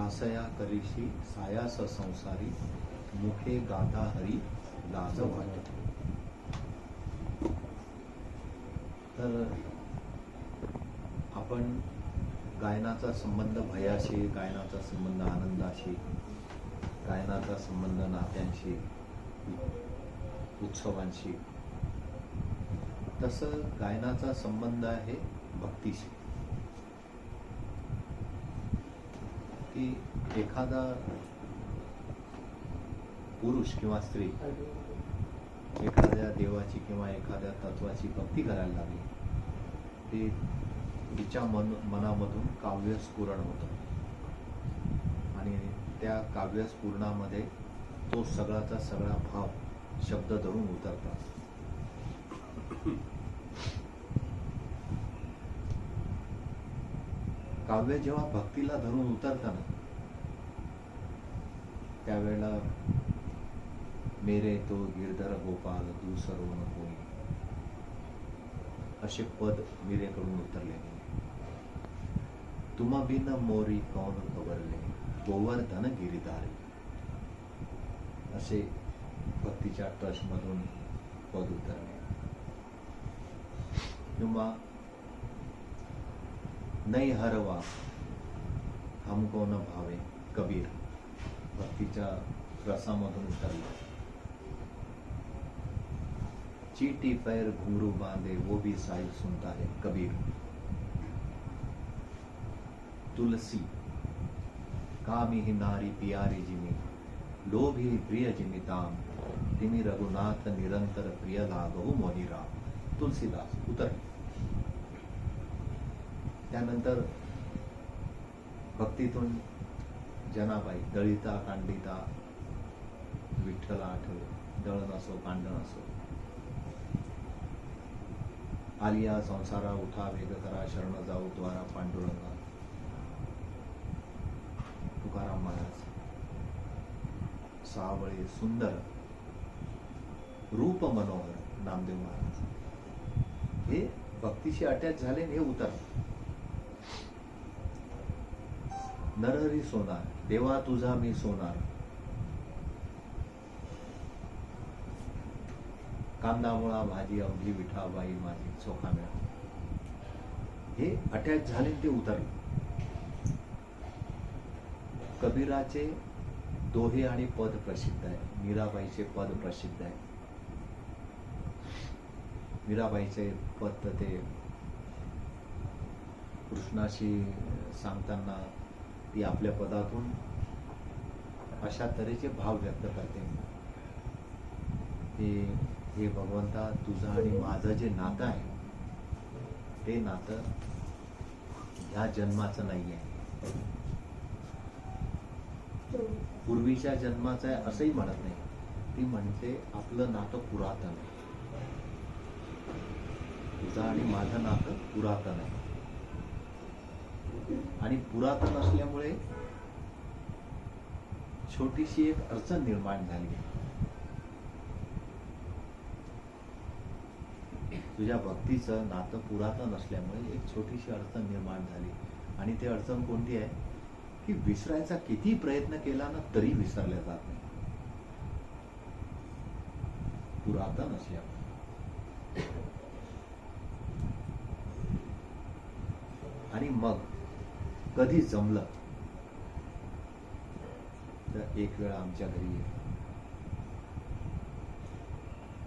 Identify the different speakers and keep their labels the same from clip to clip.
Speaker 1: हासया करीशी सायास संसारी मुखे गाता हरी लाज वाट. तर आपण गायनाचा संबंध भयाशी, गायनाचा संबंध आनंदाशी, गायनाचा संबंध नात्यांशी, उत्सवांशी, तसं गायनाचा संबंध आहे भक्तीशी. की एखादा पुरुष किंवा स्त्री एखाद्या देवाची किंवा एखाद्या तत्वाची भक्ती करायला लागली, ते तिच्या मनामधून काव्यस्फुरण होतं आणि त्या काव्यस्फुरणामध्ये तो सगळाचा सगळा भाव शब्द धरून उतरतात. काव्य जेव्हा भक्तीला धरून उतरताना त्यावेळेला मेरे तो गिरधर गोपाल दूसरो न कोई असे पद मीरेकडून उतरले. तुम बिन मोरी कौन खबरले गोवर्धन गिरिधारी असे भक्तीच्या ट्रस्टमधून पद उतरले. किंवा नहीं हरवा हमको न भावे कबीर भक्तीच्या रसामधून उतरले. चीटी पैर घुंघरू बांधे वो भी साहिल सुनता है कबीर. तुलसी कामी ही नारी पियारी जिमी लोभी प्रिय जिमी ताम तिमी रघुनाथ निरंतर प्रिय लागहु मोनी राम. तुलसीदास उतरले. त्यानंतर भक्तीतून जनाबाई दळिता कांडिता विठ्ठल आठवे दळण असो कांडण असो. आलिया संसारा उठा वेग करा शरण जाऊ द्वारा पांडुरंगा. तुकाराम महाराज सावळे सुंदर रूप मनोहर नामदेव महाराज हे भक्तीशी अटॅच झाले. हे उतर नरहरी सोनार देवा तुझा मी सोनार. कांदा मुळा भाजी अवघी विठाबाई माझी चोखा मिळा. हे अटॅच झाले ते उतरले. कबीराचे दोहे आणि पद प्रसिद्ध आहे. मीराबाईचे पद प्रसिद्ध आहे. मीराबाईचे पद ते कृष्णाशी सांगताना ती आपल्या पदातून अशा तऱ्हेचे भाव व्यक्त करते. हे भगवंता तुझं आणि माझं जे नातं आहे ते नातं ह्या जन्माचं नाही आहे, पूर्वीच्या जन्माचं आहे असंही म्हणत नाही. ती म्हणते आपलं नातं पुरातन आहे. तुझं आणि माझं नातं पुरातन आहे आणि पुरातन असल्यामुळे छोटीशी एक अडचण निर्माण झाली. तुझ्या भक्तीचं नातं पुरातन असल्यामुळे एक छोटीशी अडचण निर्माण झाली. आणि ती अडचण कोणती आहे की विसरायचा किती प्रयत्न केला ना तरी विसरल्या जात नाही, पुरातन असल्यामुळे. आणि मग कधी जमलं तर एक वेळा आमच्या घरी ये.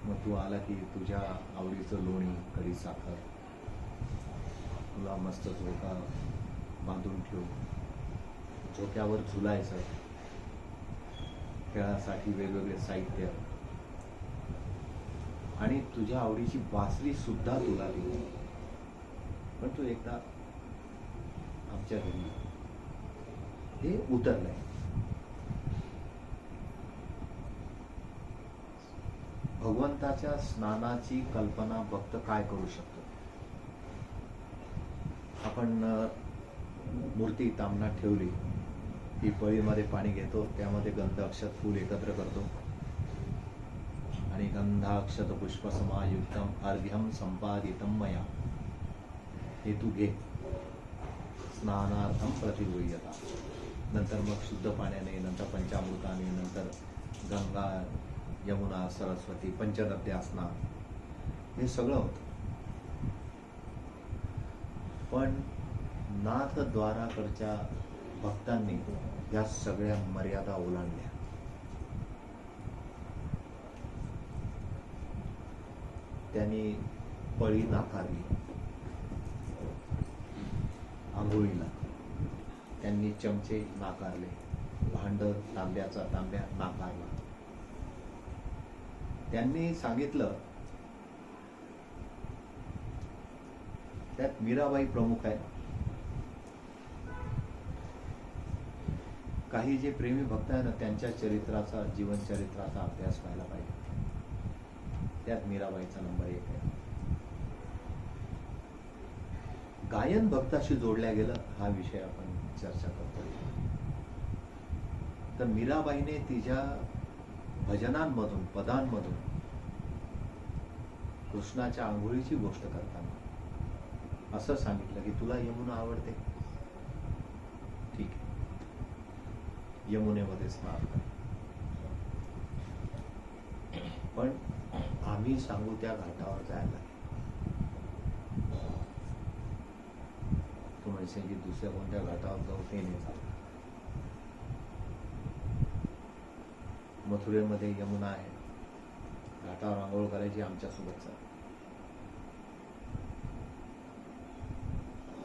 Speaker 1: मग तू आला की तुझ्या आवडीचं लोणी कढी साखर तुला मस्त झोका बांधून ठेवू. झोक्यावर झुलायचं, खेळासाठी वेगवेगळे साहित्य आणि तुझ्या आवडीची बासरी सुद्धा तुला दिली. पण तू एकदा आमच्या घरी हे उतरलंय. भगवंताच्या स्नानाची कल्पना भक्त काय करू शकतो. आपण मूर्ती तामणात ठेवली की पळीमध्ये पाणी घेतो, त्यामध्ये गंध अक्षत फूल एकत्र करतो आणि गंधाक्षत पुष्प समायुक्तम अर्घ्यम संपादितम मया. हे तू घे स्नानार्थम प्रतिगृह्यता. नंतर मग शुद्ध पाण्याने, नंतर पंचामृताने, नंतर गंगा, यमुना, सरस्वती, पंचनद्या स्नान, हे सगळं होतं. पण नाथद्वाराकडच्या भक्तांनी या सगळ्या मर्यादा ओलांडल्या. त्यांनी पळी नाकारली आंघोळीला, त्यांनी चमचे नाकारले, भांड तांब्याचा तांब्या नाकारला. त्यांनी सांगितलं, त्यात मीराबाई प्रमुख आहे. काही जे प्रेमी भक्त आहे ना, त्यांच्या चरित्राचा, जीवन चरित्राचा अभ्यास व्हायला पाहिजे. त्यात मीराबाईचा नंबर 1 आहे. गायन भक्ताशी जोडल्या गेलं, हा विषय आपण चर्चा करतो. तर मीराबाईने तिच्या भजनांमधून, पदांमधून कृष्णाच्या आंघोळीची गोष्ट करताना असं सांगितलं की तुला यमुना आवडते, ठीक आहे, यमुनेमध्ये स्नान कर, पण आम्ही सांगू त्या घाटावर जायला. तू म्हणशील की दुसऱ्या कोणत्या घाटावर जाऊ, ते नाही चालत. मथुरेमध्ये यमुना आहे, घाटावर आंघोळ करायची, आमच्यासोबत चाल.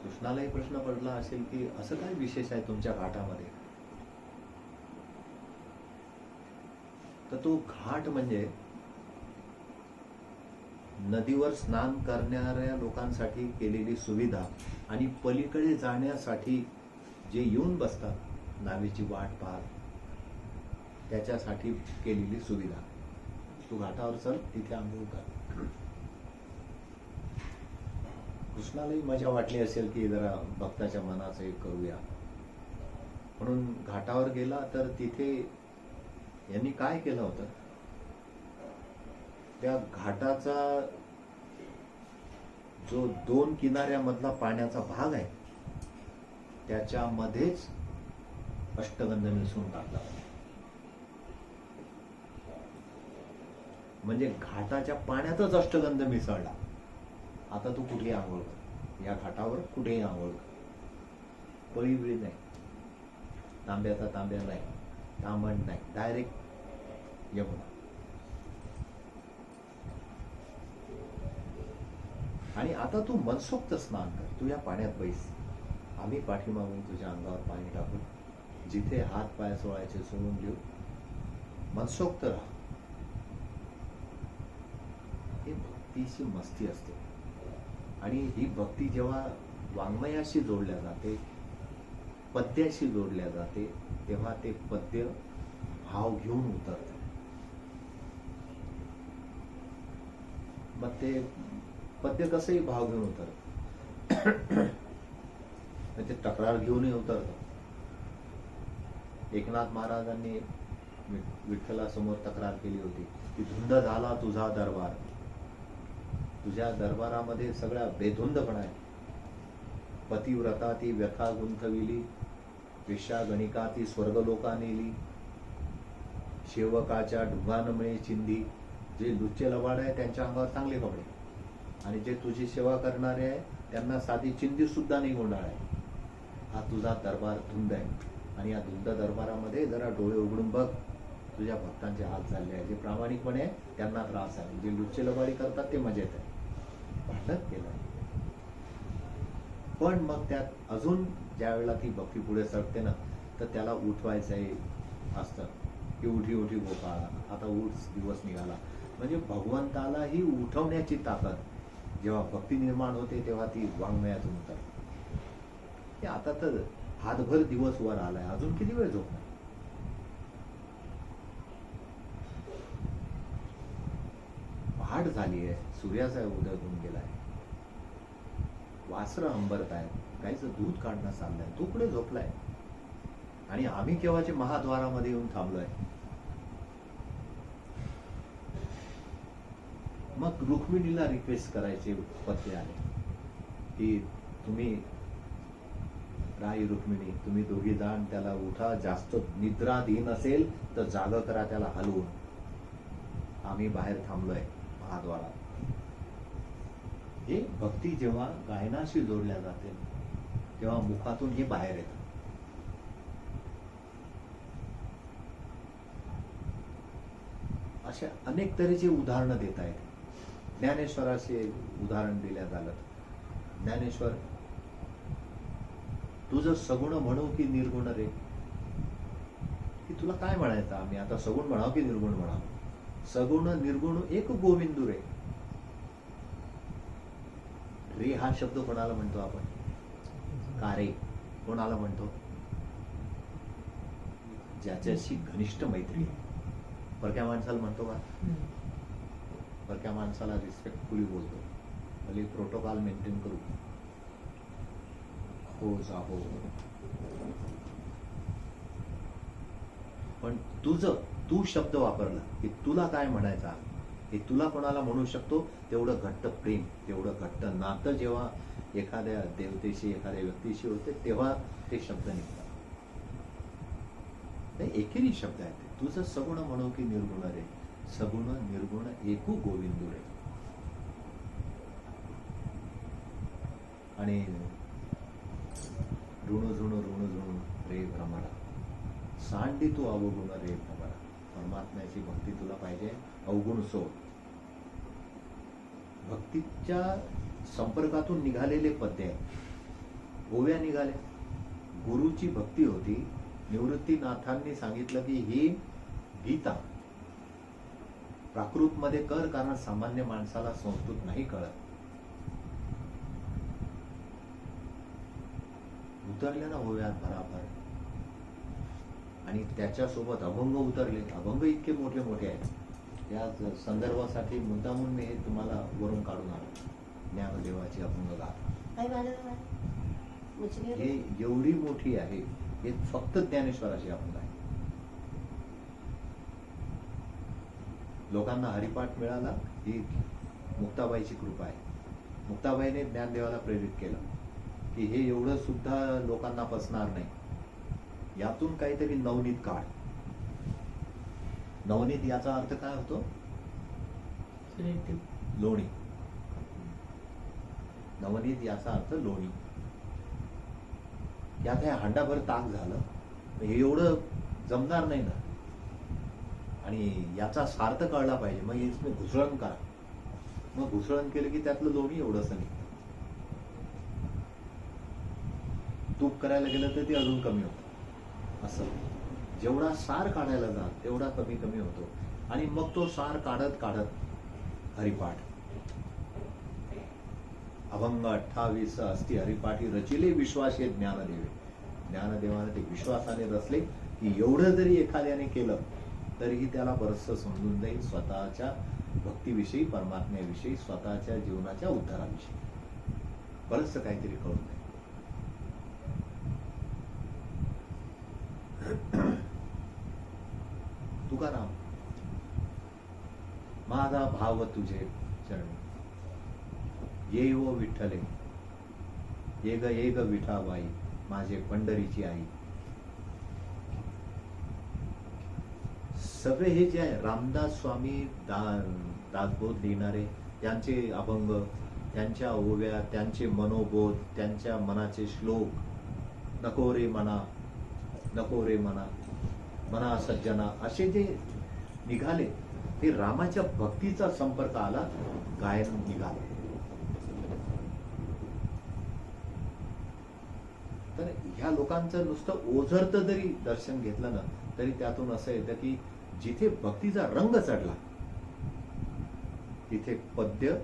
Speaker 1: कृष्णालाही प्रश्न पडला असेल की असं काय विशेष आहे तुमच्या घाटामध्ये. तर तो घाट म्हणजे नदीवर स्नान करणाऱ्या लोकांसाठी केलेली सुविधा आणि पलीकडे जाण्यासाठी जे येऊन बसतात नावेची वाट पाहत, त्याच्यासाठी केलेली सुविधा. तू घाटावर चल, तिथे आंघोळ कर. कृष्णालाही मजा वाटली असेल की जरा भक्ताच्या मनाचं एक करूया, म्हणून घाटावर गेला. तर तिथे यांनी काय केलं होतं, त्या घाटाचा जो 2 किनाऱ्यामधला पाण्याचा भाग आहे त्याच्यामध्येच अष्टगंध मिसळून टाकला. म्हणजे घाटाच्या पाण्यातच अष्टगंध मिसळला. आता तू कुठेही आंघोळ कर, या घाटावर कुठेही आंघोळ कर, पळी बिळी नाही, तांब्याचा तांब्या नाही, तांबण नाही, डायरेक्ट यमुना. आणि आता तू मनसोक्त स्नान कर, तू या पाण्यात बैस, आम्ही पाठीमागून तुझ्या अंगावर पाणी टाकू, जिथे हात पाय सोळायचे सोडून देऊ, मनसोक्त राहा. ही भक्तीची मस्ती असते. आणि ही भक्ती जेव्हा वाङ्मयाशी जोडल्या जाते, पद्याशी जोडल्या जाते, तेव्हा ते पद्य भाव घेऊन उतरते. मग ते पद्य कसंही भाव घेऊन उतरत, ते तक्रार घेऊनही उतरत. एकनाथ महाराजांनी विठ्ठलासमोर तक्रार केली होती की धुंद झाला तुझा दरबार, तुझ्या दरबारामध्ये सगळा बेधुंदपणा आहे. पतिव्रता ती व्यथा गुंतविली, विषा गणिका ती स्वर्गलोका नेली, सेवकाच्या ढुंगान मिळे चिंधी. जे लुच्चे लबाड आहे त्यांच्या अंगावर चांगले कपडे, आणि जे तुझी सेवा करणारे आहे त्यांना साधी चिंधी सुद्धा नाही होणार आहे. हा तुझा दरबार धुंद आहे. आणि या धुंद दरबारामध्ये जरा डोळे उघडून बघ, तुझ्या भक्तांचे हाल चालले आहे. जे प्रामाणिकपणे त्यांना त्रास आहे, जे लुच्चे लबाडी करतात ते मजेत आहे. भांडत केलं. पण मग त्यात अजून ज्या वेळेला ती भक्ती पुढे सरकते ना, तर त्याला उठवायचंही असतं की उठी उठी गोपाळा, आता उठ, दिवस निघाला. म्हणजे भगवंतालाही उठवण्याची ताकद जेव्हा भक्ती निर्माण होते तेव्हा ती वाङ्मयातून उतरते. आता तर हातभर दिवस वर आलाय, अजून किती वेळ झोपणार. पहाट झाली आहे, सूर्याचा उदय होऊन गेलाय, वासरं अंबरत आहेत, गाईचं दूध काढणं चाललंय, तो पुढे झोपलाय. आणि आम्ही केव्हाचे महाद्वारामध्ये येऊन थांबलोय. मग रुक्मिणीला रिक्वेस्ट करायचे पद्य आले की तुम्ही राई रुक्मिणी तुम्ही दोघी जाण त्याला उठा, जास्त निद्राधीन असेल तर जाग करा त्याला हलवून, आम्ही बाहेर थांबलोय महाद्वारात. हे भक्ती जेव्हा गायनाशी जोडल्या जाते तेव्हा मुखातून हे बाहेर येतं. अशा अनेक तऱ्हेची उदाहरणं देता येते. ज्ञानेश्वराचे उदाहरण दिल्या झालं. ज्ञानेश्वर, तुझं सगुण म्हणू की निर्गुण रे, की तुला काय म्हणायचं, आम्ही आता सगुण म्हणावं की निर्गुण म्हणावं. सगुण निर्गुण एक गोविंदू रे. रे हा शब्द कोणाला म्हणतो आपण? का रे कोणाला म्हणतो? ज्याच्याशी घनिष्ठ मैत्री आहे. परक्या माणसाला म्हणतो का? परक्या माणसाला रिस्पेक्टफुली बोलतो, भले प्रोटोकॉल मेंटेन करू, हो जाहो, पण तू शब्द वापरला की तुला काय म्हणायचा हे तुला कोणाला म्हणू शकतो. तेवढं घट्ट प्रेम, तेवढं घट्ट नातं जेव्हा एखाद्या देवतेशी, एखाद्या व्यक्तीशी होते तेव्हा ते शब्द निघतात. नाही, एकेरी शब्द आहेत. तुझं सगुण म्हणू की निर्गुण रे, सगुण निर्गुण एकू गोविंदू रे. आणि ऋणू झुणू ऋणू झुणू रे भ्रमरा, सांडी तू अवगुण रे भ्रमरा. परमात्म्याची भक्ती तुला पाहिजे, अवगुण सोड. भक्तीच्या संपर्कातून निघालेले पद्य आहे, ओव्या निघाले. गुरुची भक्ती होती. निवृत्तीनाथांनी सांगितलं की ही गीता प्राकृत मध्ये कर, कारण सामान्य माणसाला संस्कृत नाही कळत. उतरले ना ओव्यात भराभर, आणि त्याच्यासोबत अभंग उतरले. अभंग इतके मोठे मोठे आहेत. या संदर्भासाठी मुद्दामून मी हे तुम्हाला वरून काढून आलो. ज्ञानदेवाची अभंग गाथा हे एवढी मोठी आहे. हे फक्त ज्ञानेश्वराची अभंग आहे. लोकांना हरिपाठ मिळाला ही मुक्ताबाईची कृपा आहे. मुक्ताबाईने ज्ञानदेवाला प्रेरित केलं की हे एवढं सुद्धा लोकांना पचणार नाही, यातून काहीतरी नवनीत काढ. नवनीत याचा अर्थ काय होतो? लोणी. नवनीत याचा अर्थ लोणी. यात हे हांडाभर ताक झालं, हे एवढं जमणार नाही ना, आणि याचा सार्थ कळला पाहिजे. मग हे घुसळण करा. मग घुसळण केलं की त्यातलं लोणी एवढंच निघतं. तूप करायला गेलं तर ते अजून कमी होतं. असं जेवढा सार काढायला जा तेवढा कमी कमी होतो. आणि मग तो सार काढत काढत हरिपाठ. अभंग 28 असती हरिपाठी रचिले विश्वासे ज्ञानदेवे. ज्ञानदेवाने ते विश्वासाने रचले की एवढं जरी एखाद्याने केलं तरीही त्याला बरचसं समजून जाईल स्वतःच्या भक्तीविषयी, परमात्म्याविषयी, स्वतःच्या जीवनाच्या उद्धाराविषयी बरचसं काहीतरी कळून जाईल. तुकाराम, माझा भाव तुझे चरणी, ये ओ विठ्ठले, ये ग विठाबाई, माझे पंढरीची आई. सगळे हे जे आहे रामदास स्वामी दासबोध लिहिणारे, त्यांचे अभंग, त्यांच्या ओव्या, त्यांचे मनोबोध, त्यांच्या मनाचे श्लोक, नको रे मना, नको रे मना, मना सज्जना, असे जे निघाले ते रामाच्या भक्तीचा संपर्क आला, गायन निघाले. तर ह्या लोकांचं नुसतं ओझरत जरी दर्शन घेतलं ना तरी त्यातून असं येतं की जिथे भक्तीचा रंग चढला तिथे पद्य,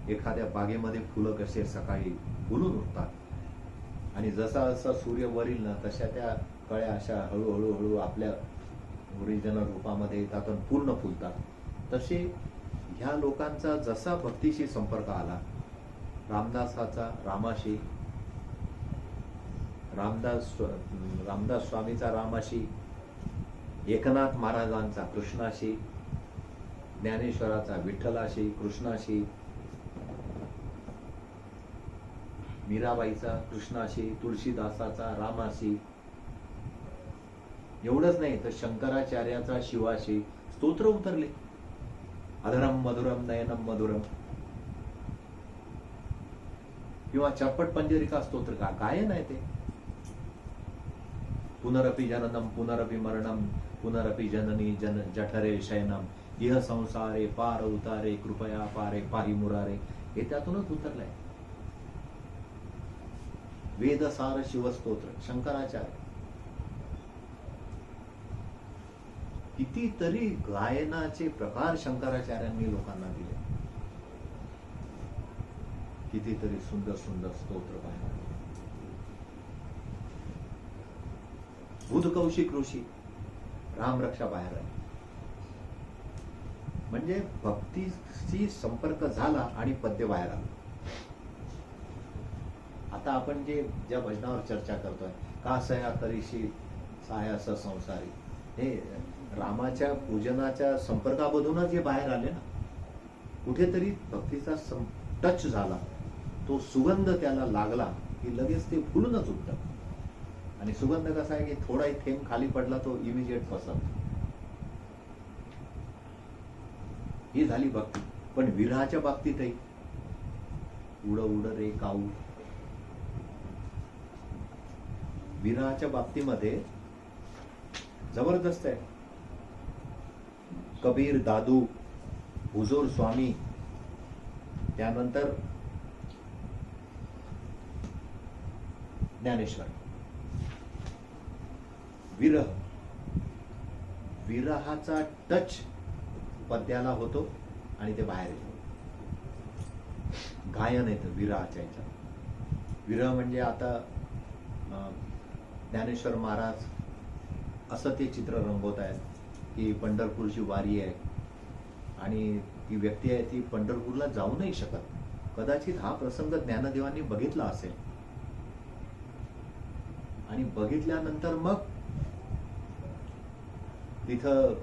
Speaker 1: एखाद्या बागेमध्ये फुलं कसे सकाळी फुलून उठतात आणि जसा जसा सूर्य वरील ना तशा त्या कळ्या अशा हळूहळू हळू आपल्या ओरिजिनल रूपामध्ये येतात आणि पूर्ण फुलतात. तसे ह्या लोकांचा जसा भक्तीशी संपर्क आला, रामदासाचा रामाशी, रामदास स्वामीचा रामाशी, एकनाथ महाराजांचा कृष्णाशी, ज्ञानेश्वराचा विठ्ठलाशी, कृष्णाशी, मीराबाईचा कृष्णाशी, तुळशीदासाचा रामाशी, एवढंच नाही तर शंकराचार्याचा शिवाशी स्तोत्र उतरले. अधरम मधुरम नयनम मधुरम किंवा चरपट पंजरिका स्तोत्र का गायन आहे ते. पुनरपि जननम पुनरपि मरणम पुनरपि जननी जठरे शयनम इह संसारे पार उतारे कृपया पारे पाही मुरारे, हे त्यातूनच उतरलंय. वेदसार शिवस्तोत्र शंकराचार्य. कितीतरी गायनाचे प्रकार शंकराचार्यांनी लोकांना दिले. कितीतरी सुंदर सुंदर स्तोत्र बाहेर आले. बुधकौशिक ऋषी रामरक्षा बाहेर आली. म्हणजे भक्तीशी संपर्क झाला आणि पद्य बाहेर आलं. आता आपण ज्या भजनावर चर्चा करतोय, का सया तरीशी सायास संसारी, हे रामाच्या पूजनाच्या संपर्कामधूनच हे बाहेर आले ना. कुठेतरी भक्तीचा टच झाला, तो सुगंध त्याला लागला की लगेच ते फुलूनच उठतं. आणि सुगंध कसा आहे की थोडाही थेंब खाली पडला तो इमिजिएट पसरतो. ही झाली भक्ती. पण विरहाच्या बाबतीतही उड उड रे काऊ, विरहाच्या बाबतीमध्ये जबरदस्त आहे. कबीर, दादू, हुजूर स्वामी, त्यानंतर ज्ञानेश्वर. विरहाचा टच पद्याला होतो आणि ते बाहेर येतो. गायन येतं विरहाच्या ह्याच्यात. विरह म्हणजे आता ज्ञानेश्वर महाराज असं ते चित्र रंगवत आहेत की पंढरपूरची वारी आहे आणि ती व्यक्ती आहे ती पंढरपूरला जाऊ नाही शकत. कदाचित हा प्रसंग ज्ञानदेवांनी बघितला असेल आणि बघितल्यानंतर मग तिथं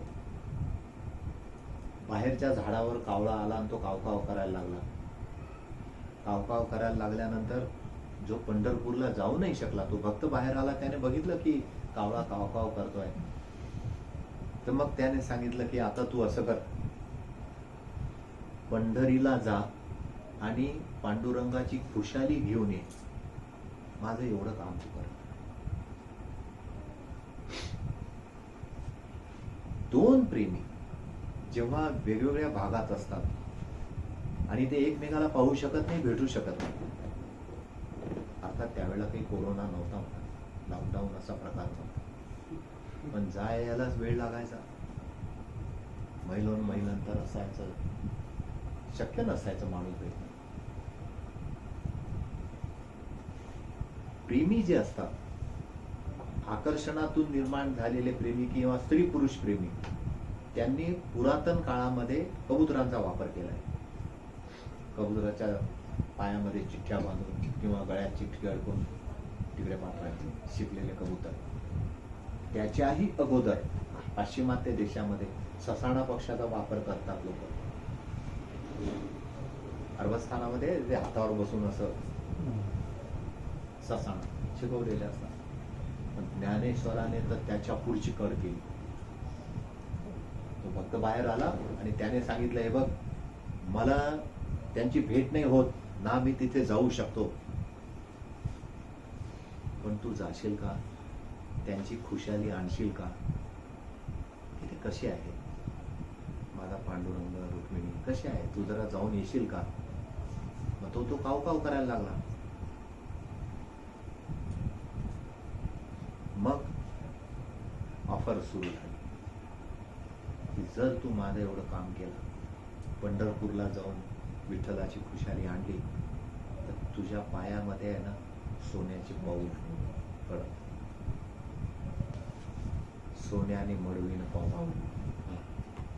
Speaker 1: बाहेरच्या झाडावर कावळा आला आणि तो कावकाव करायला लागला. कावकाव करायला लागल्यानंतर जो पंढरपूरला जाऊ नाही शकला तो भक्त बाहेर आला. त्याने बघितलं की कावळा कावकाव करतोय. तर मग त्याने सांगितलं की आता तू असं कर, पंढरीला जा आणि पांडुरंगाची खुशाली घेऊन ये. माझं एवढं काम तू कर. दोन प्रेमी जेव्हा वेगवेगळ्या भागात असतात आणि ते एकमेकाला पाहू शकत नाही, भेटू शकत नाही. अर्थात त्यावेळेला काही कोरोना नव्हता, लॉकडाऊन असा प्रकार नव्हता, पण जायलाच वेळ लागायचा. महिलांतर असायचं, शक्य नसायचं माणूस भेटणं. प्रेमी जे असतात, आकर्षणातून निर्माण झालेले प्रेमी किंवा स्त्री पुरुष प्रेमी, त्यांनी पुरातन काळामध्ये कबुतरांचा वापर केलाय. कबुतराच्या पायामध्ये चिठ्ठ्या बांधून किंवा गळ्यात चिठ्ठी अडकून तिकडे पाठवायचे शिकलेले कबूतर. त्याच्याही अगोदर पाश्चिमात्य देशामध्ये ससाणा पक्षाचा वापर करतात लोक. अरबस्थानामध्ये जे हातावर बसून असं ससाणा शिकवलेले असतात. पण ज्ञानेश्वराने तर त्याच्या पुढची कड केली. तो भक्त बाहेर आला आणि त्याने सांगितलं, हे बघ, मला त्यांची भेट नाही होत ना, मी तिथे जाऊ शकतो, पण तू जाशील का? त्यांची खुशाली आणशील का? तिथे कशी आहे माझा पांडुरंग, रुक्मिणी कशी आहे, तू जरा जाऊन येशील का? मग तो काव काव करायला लागला. मग ऑफर सुरू झाली की जर तू माझं एवढं काम केलं, पंढरपूरला जाऊन विठ्ठलाची खुशाली आणली, तर तुझ्या पायामध्ये आहे ना सोन्याची पाऊल पडत, सोन्याने मडवीन पाऊल.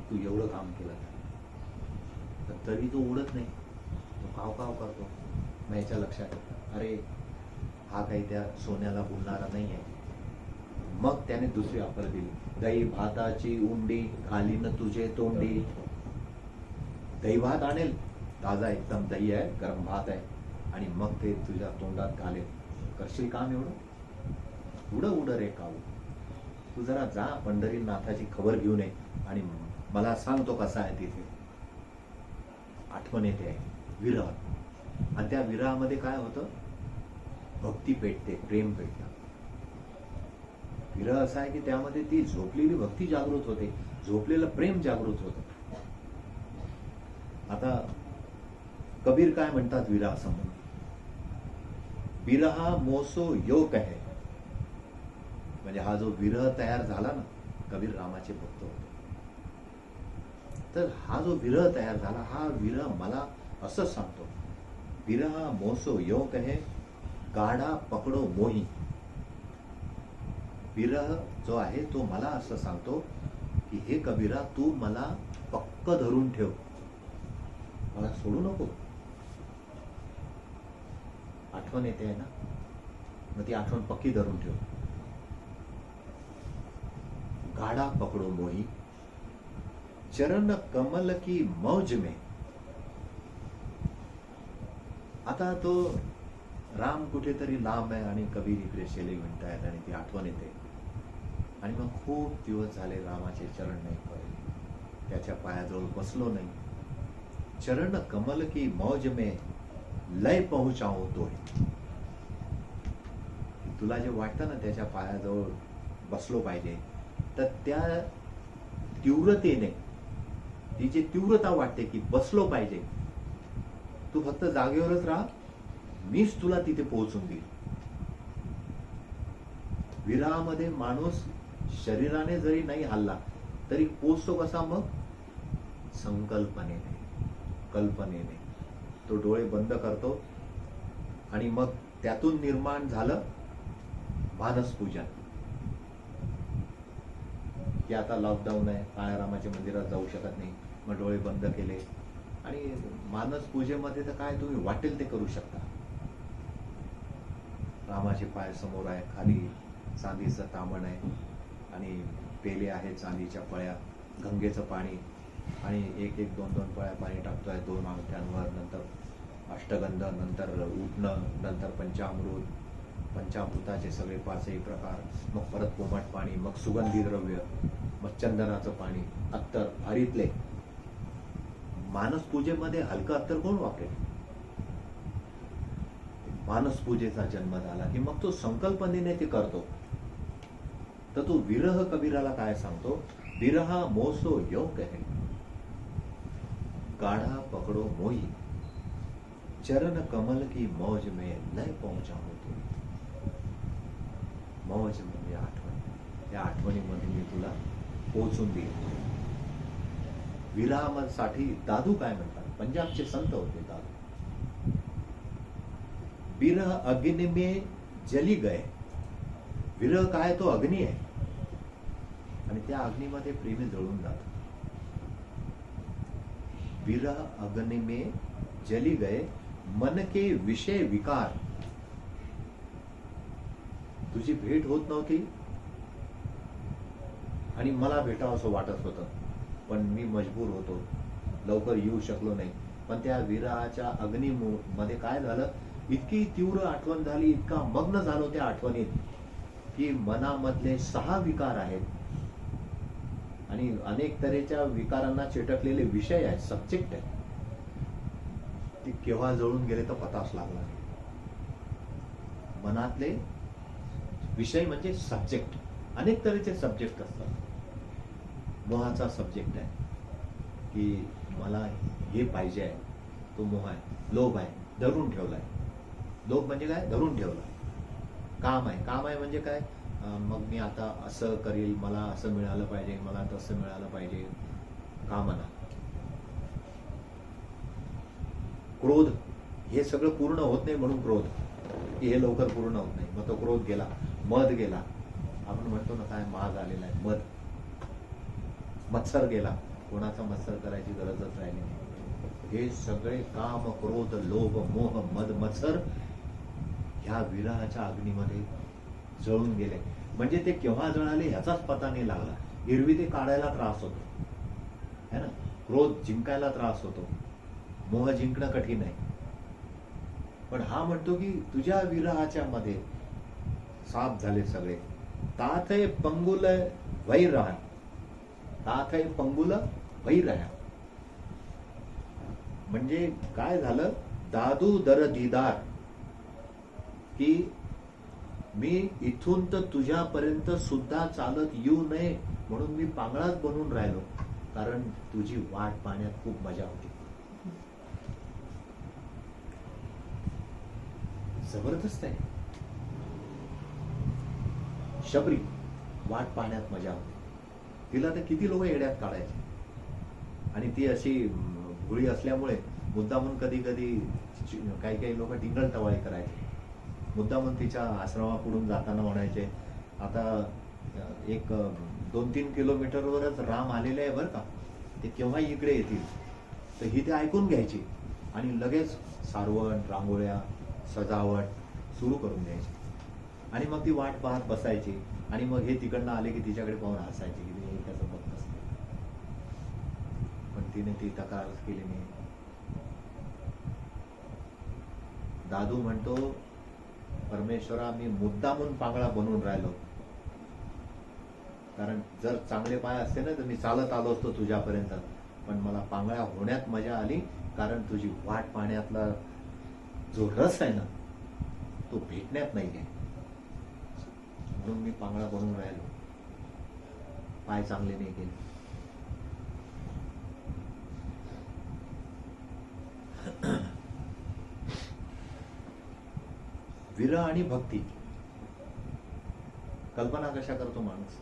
Speaker 1: तू एवढं काम केलं तर तरी तो उडत नाही, तो काव काव करतो. मग याच्या लक्षात अरे हा काही त्या सोन्याला बोलणारा नाही आहे. मग त्याने दुसरी ऑफर दिली, दही भाताची उंडी घालीन तुझे तोंडी. दही भात आणेल, ताजा एकदम दही आहे, गरम भात आहे, आणि मग ते तुझ्या तोंडात घालेल. करशील काम एवढं? उड उड रे काऊ. तू जरा जा पंढरीनाथाची खबर घेऊन ये आणि मला सांग तो कसा आहे तिथे. आठवण येते आहे विरह. आणि त्या विरहामध्ये काय होतं? भक्ती पेटते, प्रेम पेटतं. विरह असा आहे की त्यामध्ये ती झोपलेली भक्ती जागृत होते, झोपलेलं प्रेम जागृत होतं. आता कबीर काय म्हणतात विरहा संबंधी? विरहा मोसो यो कहे. म्हणजे हा जो विरह तयार झाला ना, कबीर रामाचे भक्त होते, तर हा जो विरह तयार झाला, हा विरह मला असं सांगतो, विरहा मोसो यो कहे गाढा पकडो मोही. विरह जो आहे तो मला असं सांगतो की हे कबीरा, तू मला पक्क धरून ठेव, मला सोडू नको. आठवण येते आहे ना, मग ती आठवण पक्की धरून ठेव. गाढ़ा पकड़ो मोही चरण कमल की मौज में. आता तो राम कुठेतरी लांब आहे आणि कबीर इकडे शेले म्हणतायत आणि ती आठवण येते. आणि मग खूप दिवस झाले रामाचे चरण नाही पडले, त्याच्या पायाजवळ बसलो नाही. चरण कमल की मौज में लय पहुंचाओ तो. तुला जे वाटतं ना त्याच्या पायाजवळ बसलो पाहिजे, तर त्या तीव्रतेने, ती जी तीव्रता वाटते की बसलो पाहिजे, तू फक्त जागेवरच राहा, मीच तुला तिथे पोहोचून देईल. विरहामध्ये माणूस शरीराने जरी नाही हल्ला तरी पोचतो कसा? मग संकल्पनेने, कल्पनेने. तो डोळे बंद करतो आणि मग त्यातून निर्माण झालं मानस पूजन. की आता लॉकडाऊन आहे, काळारामाच्या मंदिरात जाऊ शकत नाही, मग डोळे बंद केले आणि मानस पूजेमध्ये तर काय तुम्ही वाटेल ते करू शकता. रामाचे पाय समोर आहे, खाली चांदीचं तामण आहे आणि पेले आहेत चांदीच्या पळ्या, गंगेचं पाणी, आणि एक एक दोन दोन पळ्या पाणी टाकतोय 2 अंगठ्यांवर, नंतर अष्टगंध, नंतर उठणं, नंतर पंचामृत, पंचामृताचे सगळे 5ही प्रकार, मग परत कोमट पाणी, मग सुगंधी द्रव्य, मग चंदनाचं पाणी, अत्तर भारीतले. मानस पूजेमध्ये हलकं अत्तर कोण वापरेल? मानस पूजेचा जन्म झाला की मग तो संकल्पनेने ते करतो. तर तो विरह कबीराला काय सांगतो? विरहा मोसो यो कहे गाढ़ा पकड़ो मोही चरण कमल की मौज में लय पहुंचाओ तो. मौज म्हणजे आठवण, त्या आठवणीमध्ये मी तुला पोहोचून देईल. विरहासाठी दादू काय म्हणतात? पंजाबचे संत होते दादू. विरह अग्नि में जली गए. विरह काय? तो अग्नी आहे आणि त्या अग्नीमध्ये प्रेमी जळून जातो. विरह अग्नि में जली गए मन के विषय विकार. तुझी भेट होत नव्हती आणि मला भेटावं असं वाटत होतं, पण मी मजबूर होतो, लवकर येऊ शकलो नाही. पण त्या विरहाच्या अग्नीमध्ये काय झालं? इतकी तीव्र आठवण झाली, इतका मग्न झालो त्या आठवणीत की मनामधले 6 विकार आहेत आणि अनेक तऱ्हेच्या विकारांना चिटकलेले विषय आहेत, सब्जेक्ट आहेत. ते केव्हा जळून गेले तर पताच लागला नाही. मनातले विषय म्हणजे सब्जेक्ट, अनेक तऱ्हेचे सब्जेक्ट असतात. मोहाचा सब्जेक्ट आहे की मला हे पाहिजे आहे, तो मोह आहे. लोभ आहे, धरून ठेवलाय. लोभ म्हणजे काय? धरून ठेवला. काम आहे, काम आहे म्हणजे काय? मग मी आता असं करील, मला असं मिळालं पाहिजे, मला तसं मिळालं पाहिजे, कामना. क्रोध, हे सगळं पूर्ण होत नाही म्हणून क्रोध, की हे लवकर पूर्ण होत नाही, मग तो क्रोध गेला. मद गेला, आपण म्हणतो ना काय माग आलेला आहे, मद. मत्सर गेला, कोणाचा मत्सर करायची गरजच राहिली नाही. हे सगळे काम, क्रोध, लोभ, मोह, मद, मत्सर ह्या विरहाच्या अग्नीमध्ये जळून गेले. म्हणजे ते केव्हा जळाले ह्याचाच पता नाही लागला. एरवी ते काढायला त्रास होतो है ना, क्रोध जिंकायला त्रास होतो, मोह जिंकणं कठीण आहे. पण हा म्हणतो की तुझ्या विरहाच्या मध्ये साप झाले सगळे. ताथय पंगुल वै रहा, ताथय पंगुल वै रहा. म्हणजे काय झालं, दादू दर दीदार, की मी इथून तर तुझ्यापर्यंत सुद्धा चालत येऊ नये म्हणून मी पांगळाच बनून राहिलो, कारण तुझी वाट पाहण्यात खूप मजा होती. जबरदस्त आहे. शबरी वाट पाहण्यात मजा होती. तिला तर किती लोक येड्यात काढायचे, आणि ती अशी भोळी असल्यामुळे मुद्दामून कधी कधी काही काही लोक टिंगल टवाळी करायचे. मुद्दामून तिच्या आश्रमापुढून जाताना म्हणायचे, आता एक 2-3 किलोमीटरवरच राम आलेले आहे बरं का, ते केव्हा इकडे येतील. तर ही ते ऐकून घ्यायची आणि लगेच सारवण, रांगोळ्या, सजावट सुरू करून द्यायची. आणि मग ती वाट पाहत बसायची. आणि मग हे तिकडनं आले की तिच्याकडे पाहून हसायचे की हे त्याचं बघत असते. पण तिने ती तक्रारच केली नाही. दादू म्हणतो, परमेश्वरा, मी मुद्दामून पांगळा बनून राहिलो, कारण जर चांगले पाय असते ना तर मी चालत आलो असतो तुझ्यापर्यंत. पण मला पांगळा होण्यात मजा आली, कारण तुझी वाट पाहण्यातला जो रस आहे ना तो भेटण्यात नाही आहे, म्हणून मी पांगळा बनून राहिलो. पाय चांगले नाही केले. विरह आणि भक्ती, कल्पना कशा करतो माणूस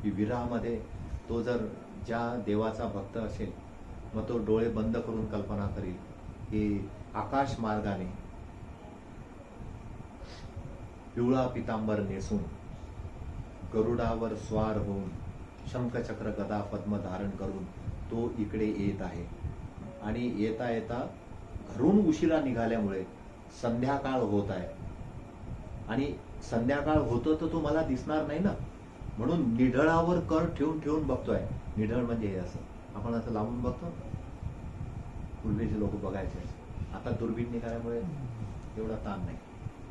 Speaker 1: की विरहामध्ये तो जर ज्या देवाचा भक्त असेल मग तो डोळे बंद करून कल्पना करील की आकाश मार्गाने पिवळा पितांबर नेसून गरुडावर स्वार होऊन शंखचक्र गदा पद्म धारण करून तो इकडे येत आहे. आणि येता येता घरून उशिरा निघाल्यामुळे संध्याकाळ होत आहे. आणि संध्याकाळ होतो तर तो मला दिसणार नाही ना, म्हणून निढळावर कर ठेवून ठेवून बघतोय. निढळ म्हणजे हे असं आपण असं लावून बघतो, पूर्वीचे लोक बघायचे. आता दुर्बीण निघाल्यामुळे एवढा ताण नाही,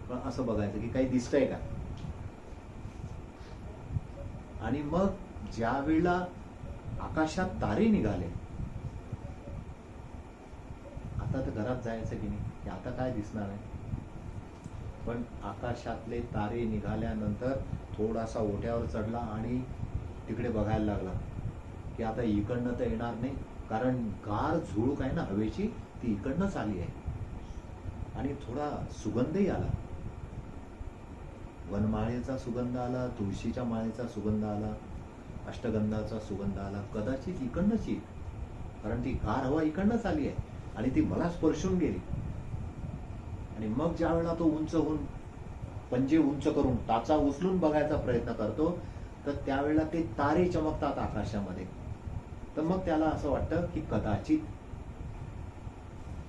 Speaker 1: पण असं बघायचं की काही दिसतंय का. आणि मग ज्या वेळेला आकाशात तारे निघाले, आता तर घरात जायचं की नाही की आता काय दिसणार आहे. पण आकाशातले तारे निघाल्यानंतर थोडासा ओट्यावर चढला आणि तिकडे बघायला लागला की आता इकडनं तर येणार नाही, कारण गार झुळूक आहे ना हवेची, ती इकडनंच आली आहे. आणि थोडा सुगंधही आला, वनमाळेचा सुगंध आला, तुळशीच्या माळेचा सुगंध आला, अष्टगंधाचा सुगंध आला. कदाचित इकडनंच येईल, कारण ती गार हवा इकडनंच आली आहे आणि ती मला स्पर्शून गेली. आणि मग ज्या वेळेला तो उंच होऊन पंजे उंच करून टाचा उचलून बघायचा प्रयत्न करतो तर त्यावेळेला ते तारे चमकतात आकाशामध्ये. तर मग त्याला असं वाटतं की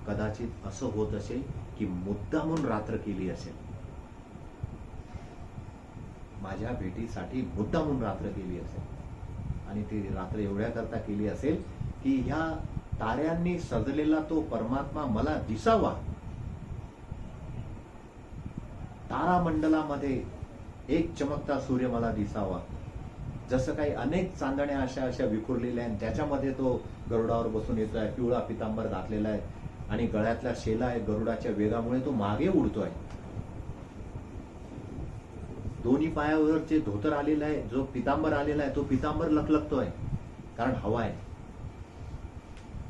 Speaker 1: कदाचित असं होत असेल की मुद्दामून रात्र केली असेल, माझ्या भेटीसाठी मुद्दामून रात्र केली असेल. आणि ती रात्र एवढ्या करता केली असेल की ह्या ताऱ्यांनी सजलेला तो परमात्मा मला दिसावा. तारामंडलामध्ये एक चमकता सूर्य मला दिसावा. जसं काही अनेक चांदण्या अशा विखुरलेल्या आहेत, त्याच्यामध्ये तो गरुडावर बसून येतोय, पिवळा पितांबर घातलेला आहे आणि गळ्यातला शेला आहे, गरुडाच्या वेगामुळे तो मागे उडतोय. दोन्ही पायावर जे धोतर आलेलं आहे, जो पितांबर आलेला आहे, तो पितांबर लखलखतोय कारण हवा आहे.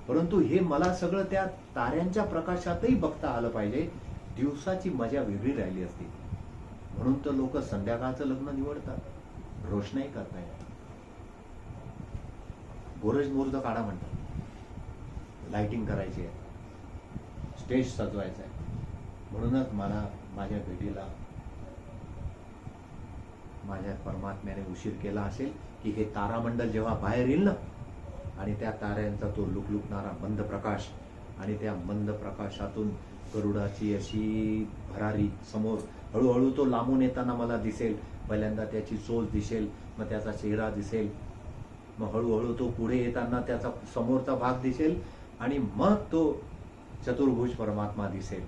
Speaker 1: परंतु हे मला सगळं त्या ताऱ्यांच्या प्रकाशातही बघता आलं पाहिजे. दिवसाची मजा वेगळी राहिली असती. म्हणून तर लोक संध्याकाळचं लग्न निवडतात, रोषणाई करतायत. गोरज मुहूर्त काढा म्हणतात, लाइटिंग करायची आहे, स्टेज सजवायचं आहे. म्हणूनच मला माझ्या भेटीला माझ्या परमात्म्याने उशीर केला असेल की हे तारामंडल जेव्हा बाहेर येईल ना आणि त्या ताऱ्यांचा तो लुकलुकणारा मंद प्रकाश आणि त्या मंद प्रकाशातून गरुडाची अशी भरारी समोर हळूहळू तो लांबून येताना मला दिसेल. पहिल्यांदा त्याची चोच दिसेल, मग त्याचा चेहरा दिसेल, मग हळूहळू तो पुढे येताना त्याचा समोरचा भाग दिसेल आणि मग तो चतुर्भुज परमात्मा दिसेल.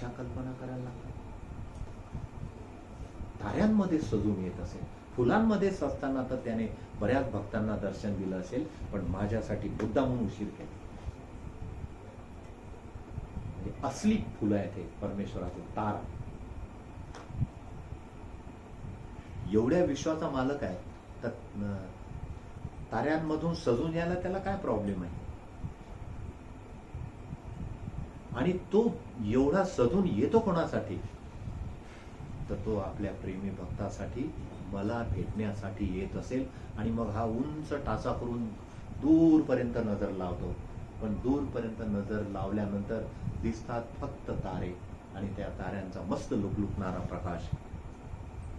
Speaker 1: अशा कल्पना करायला लागतात. ताऱ्यांमध्ये सजून येत असेल, फुलांमध्ये सजताना तर त्याने बऱ्याच भक्तांना दर्शन दिलं असेल, पण माझ्यासाठी मुद्दामून उशीर केला. म्हणजे असली फुलं आहेत हे परमेश्वराचे, तारा. एवढ्या विश्वाचा मालक आहे तर ताऱ्यांमधून सजून यायला त्याला काय प्रॉब्लेम आहे? आणि तो एवढा सजून येतो कोणासाठी? तर तो आपल्या प्रेमी भक्तासाठी, मला भेटण्यासाठी येत असेल. आणि मग हा उंच टाचा करून दूरपर्यंत नजर लावतो. पण दूरपर्यंत नजर लावल्यानंतर दिसतात फक्त तारे आणि त्या ताऱ्यांचा मस्त लुकलुकणारा प्रकाश,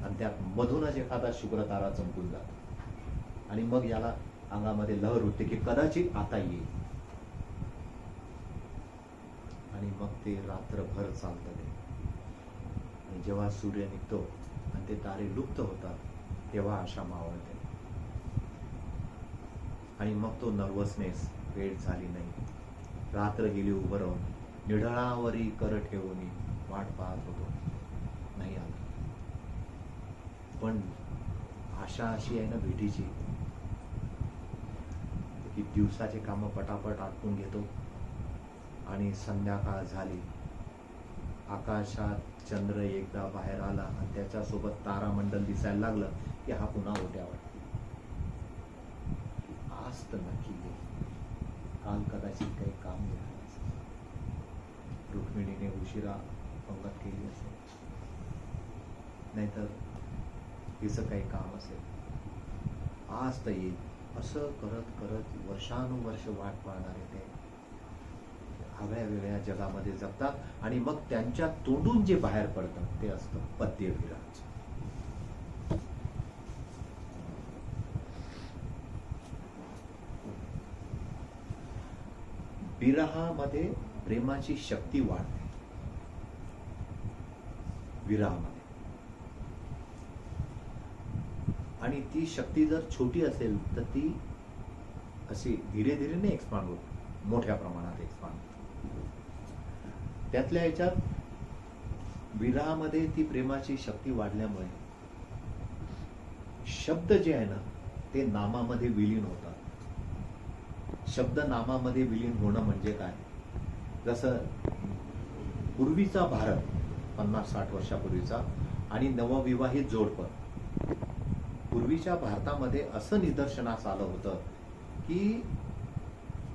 Speaker 1: आणि त्यात मधूनच एखादा शुक्र तारा चमकून जातो. आणि मग याला अंगामध्ये लहर उठते की कदाचित आता येईल. आणि मग ते रात्रभर चालतं ते. आणि जेव्हा सूर्य निघतो आणि ते तारे लुप्त होतात, तेव्हा आशा मावळते. आणि मग तो नर्वसनेस, वेळ झाली नाही, रात्र गेली उभं राहून, निढळावरी कर ठेवून वाट पाहत होतो, नाही आला. पण आशा अशी आहे ना भेटीची, की दिवसाचे कामं पटापट आटपून घेतो आणि संध्याकाळ झाली, आकाशात चंद्र एकदा बाहेर आला आणि त्याच्यासोबत तारामंडल दिसायला लागलं की हा पुन्हा ओट्यावर. आज तर नक्की येईल, काल कदाचित काही काम झालं असेल, रुक्मिणीने उशिरा पंगत केली असेल, नाहीतर हिचं काही काम असेल, आज तर येईल. असं करत करत वर्षानुवर्ष वाट पाहणारे ते हव्या वेगळ्या जगामध्ये जगतात. आणि मग त्यांच्या तोंडून जे बाहेर पडतं ते असतं पद्य विरहाचं. विरहामध्ये प्रेमाची शक्ती वाढते. विरहामध्ये, आणि ती शक्ती जर छोटी असेल तर ती अशी धीरे धीरे नाही एक्सपांड होत, मोठ्या प्रमाणात एक्सपांड होत. त्यातल्या याच्यात विरहामध्ये ती प्रेमाची शक्ती वाढल्यामुळे शब्द जे आहे ना ते नामामध्ये विलीन होतात. शब्द नामामध्ये विलीन होणं म्हणजे काय? जसं पूर्वीचा भारत, 50-60 वर्षापूर्वीचा, आणि नवविवाहित जोडपं, पूर्वीच्या भारतामध्ये असं निदर्शनास आलं होतं की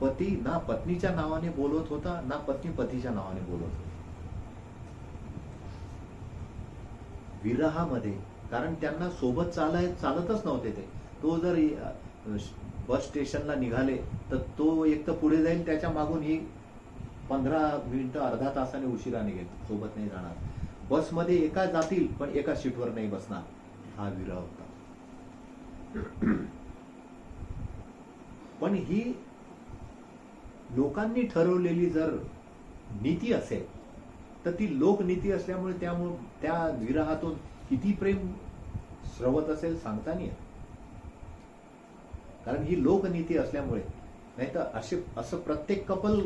Speaker 1: पती ना पत्नीच्या नावाने बोलत होता, ना पत्नी पतीच्या नावाने बोलत होती. विरहामध्ये, कारण त्यांना सोबत चालतच नव्हते ते. तो जर बस स्टेशनला निघाले तर तो एक तर पुढे जाईल, त्याच्या मागून ही 15 मिनिटं अर्धा तासाने उशिरा निघेल, सोबत नाही जाणार. बसमध्ये एका जातील पण एका सीटवर नाही बसणार. हा विरह होता. पण ही लोकांनी ठरवलेली जर नीती असेल तर ती लोकनीती असल्यामुळे त्या विरहातून किती प्रेम स्रवत असेल सांगता नाही येत. कारण ही लोकनीती असल्यामुळे. नाही तर असं प्रत्येक कपल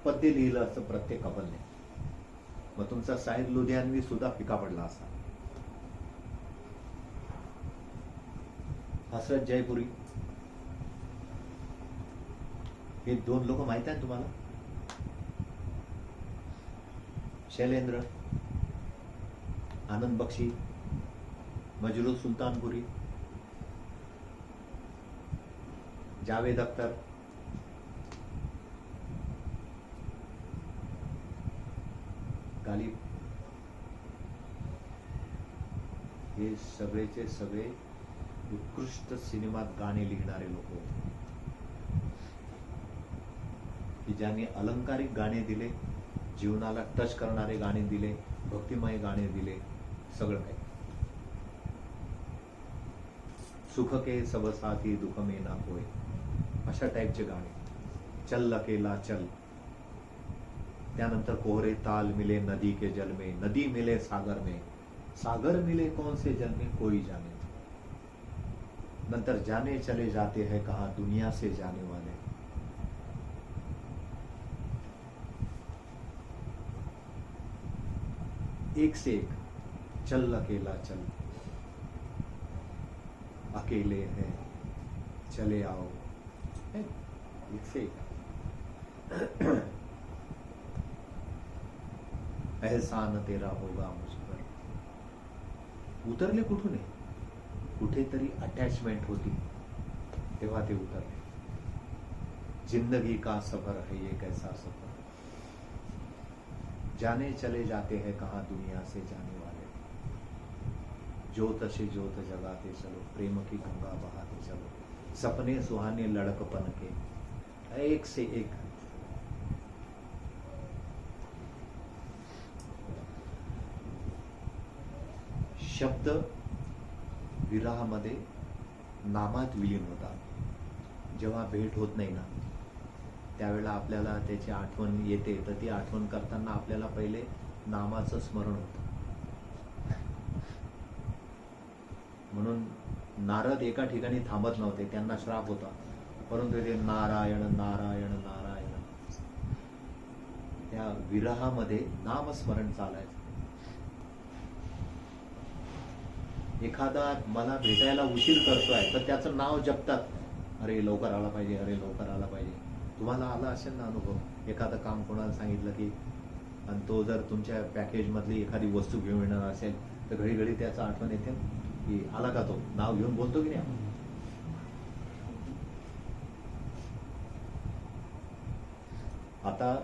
Speaker 1: पद्य लिहिलं असं प्रत्येक कपलने, मग तुमचा साहेब लुधियानवी सुद्धा फिका पडला असता. हसरत जयपुरी हे 2 लोक माहित आहेत तुम्हाला? शैलेंद्र, आनंद बक्षी, मजरू सुलतानपुरी, जावेद अख्तर, गालिब, हे सगळेचे सगळे उत्कृष्ट सिनेमात गाणे लिहिणारे लोक होते, की ज्यांनी अलंकारिक गाणे दिले, जीवनाला टच करणारे गाणे दिले, भक्तिमय गाणे दिले, सगळं काही. सुख के सब साथी दुख में ना कोई, अशा टाईपचे गाणे. चल अकेला चल, त्यानंतर कोहरे ताल मिले नदी के जल में, नदी मिले सागर में, सागर मिले कौन से जल में कोई जाने. नंतर जाने चले जाते हैं कहां दुनिया से जाने वाले. एक से एक, चल अकेला चल, अकेले हैं चले आओ, एक से एक. एहसान तेरा होगा मुझ पर. उतरले कुठून आहे? कुठेतरी अटॅचमेंट होती तेव्हा ते उतरले. जिंदगी का सफर है ये कैसा सफर, जाने चले जाते हैं कहाँ दुनिया से जाने वाले, जोत से जोत जगाते चलो, प्रेम की गंगा बहाते चलो, सपने सुहाने लड़कपन के, एक से एक. शब्द विरहामध्ये नामात विलीन होतात. जेव्हा भेट होत नाही ना त्यावेळेला आपल्याला त्याची आठवण येते, तर ती आठवण करताना आपल्याला पहिले नामाचं स्मरण होतं. म्हणून नारद एका ठिकाणी थांबत नव्हते, त्यांना श्राप होता, परंतु ते नारायण नारायण नारायण, त्या विरहामध्ये नामस्मरण चालायचं. एखादा मला भेटायला उशीर करतोय तर त्याचं नाव जपतात, अरे लवकर आला पाहिजे, अरे लवकर आला पाहिजे. तुम्हाला आला असेल ना अनुभव, एखादं काम कोणाला सांगितलं की आणि तो जर तुमच्या पॅकेजमधली एखादी वस्तू घेऊन येणार असेल तर घडी घडी त्याचं आठवण येते की आला का, तो नाव घेऊन बोलतो की नाही आपण. आता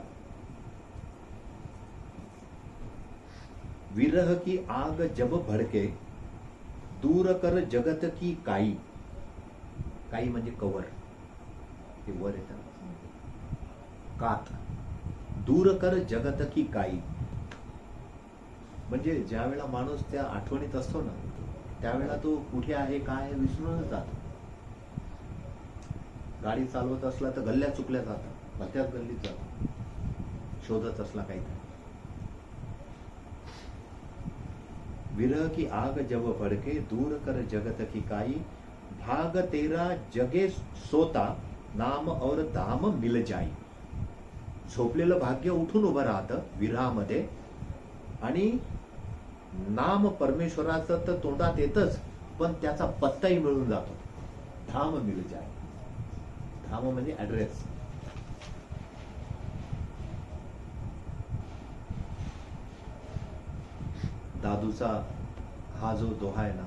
Speaker 1: विरह की आग जब भड़के, दूर कर जगत की काई. काई म्हणजे कवर, ते वर येतं कात. दूर कर जगत की काई म्हणजे ज्या वेळेला माणूस त्या आठवणीत असतो ना त्यावेळेला तो कुठे आहे काय आहे विसरूनच जातो. गाडी चालवत असला तर गल्ल्या चुकल्या जातात, भलत्याच गल्लीत जातो शोधत असला काहीतरी. विरह की आग जब भड़के, दूर कर जगत की काई, भाग तेरा जगे सोता, नाम और धाम मिल जाई. झोपलेलं भाग्य उठून उभं राहतं विरहामध्ये, आणि नाम परमेश्वराचं तर तोंडात येतच, पण त्याचा पत्ताही मिळून जातो. धाम मिल जाई. धाम म्हणजे ऍड्रेस. दादूचा हा जो दोहा आहे ना,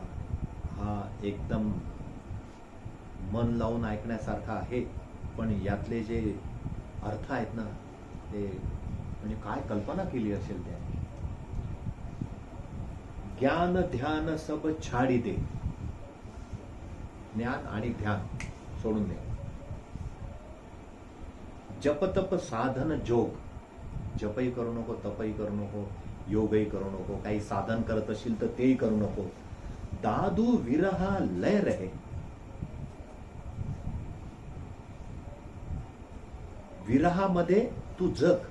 Speaker 1: हा एकदम मन लावून ऐकण्यासारखा आहे, पण यातले जे अर्थ आहेत ना ते म्हणजे काय कल्पना केली असेल त्याने. ज्ञान ध्यान सब छाडी दे. ज्ञान आणि ध्यान सोडून दे. जप तप साधन जोग. जपही करू नको, तपही करू नको, योगही करू नको, काही साधन करत असशील तर तेही करू नको. दादू विरहा लय रहे. विरहामध्ये तू जग.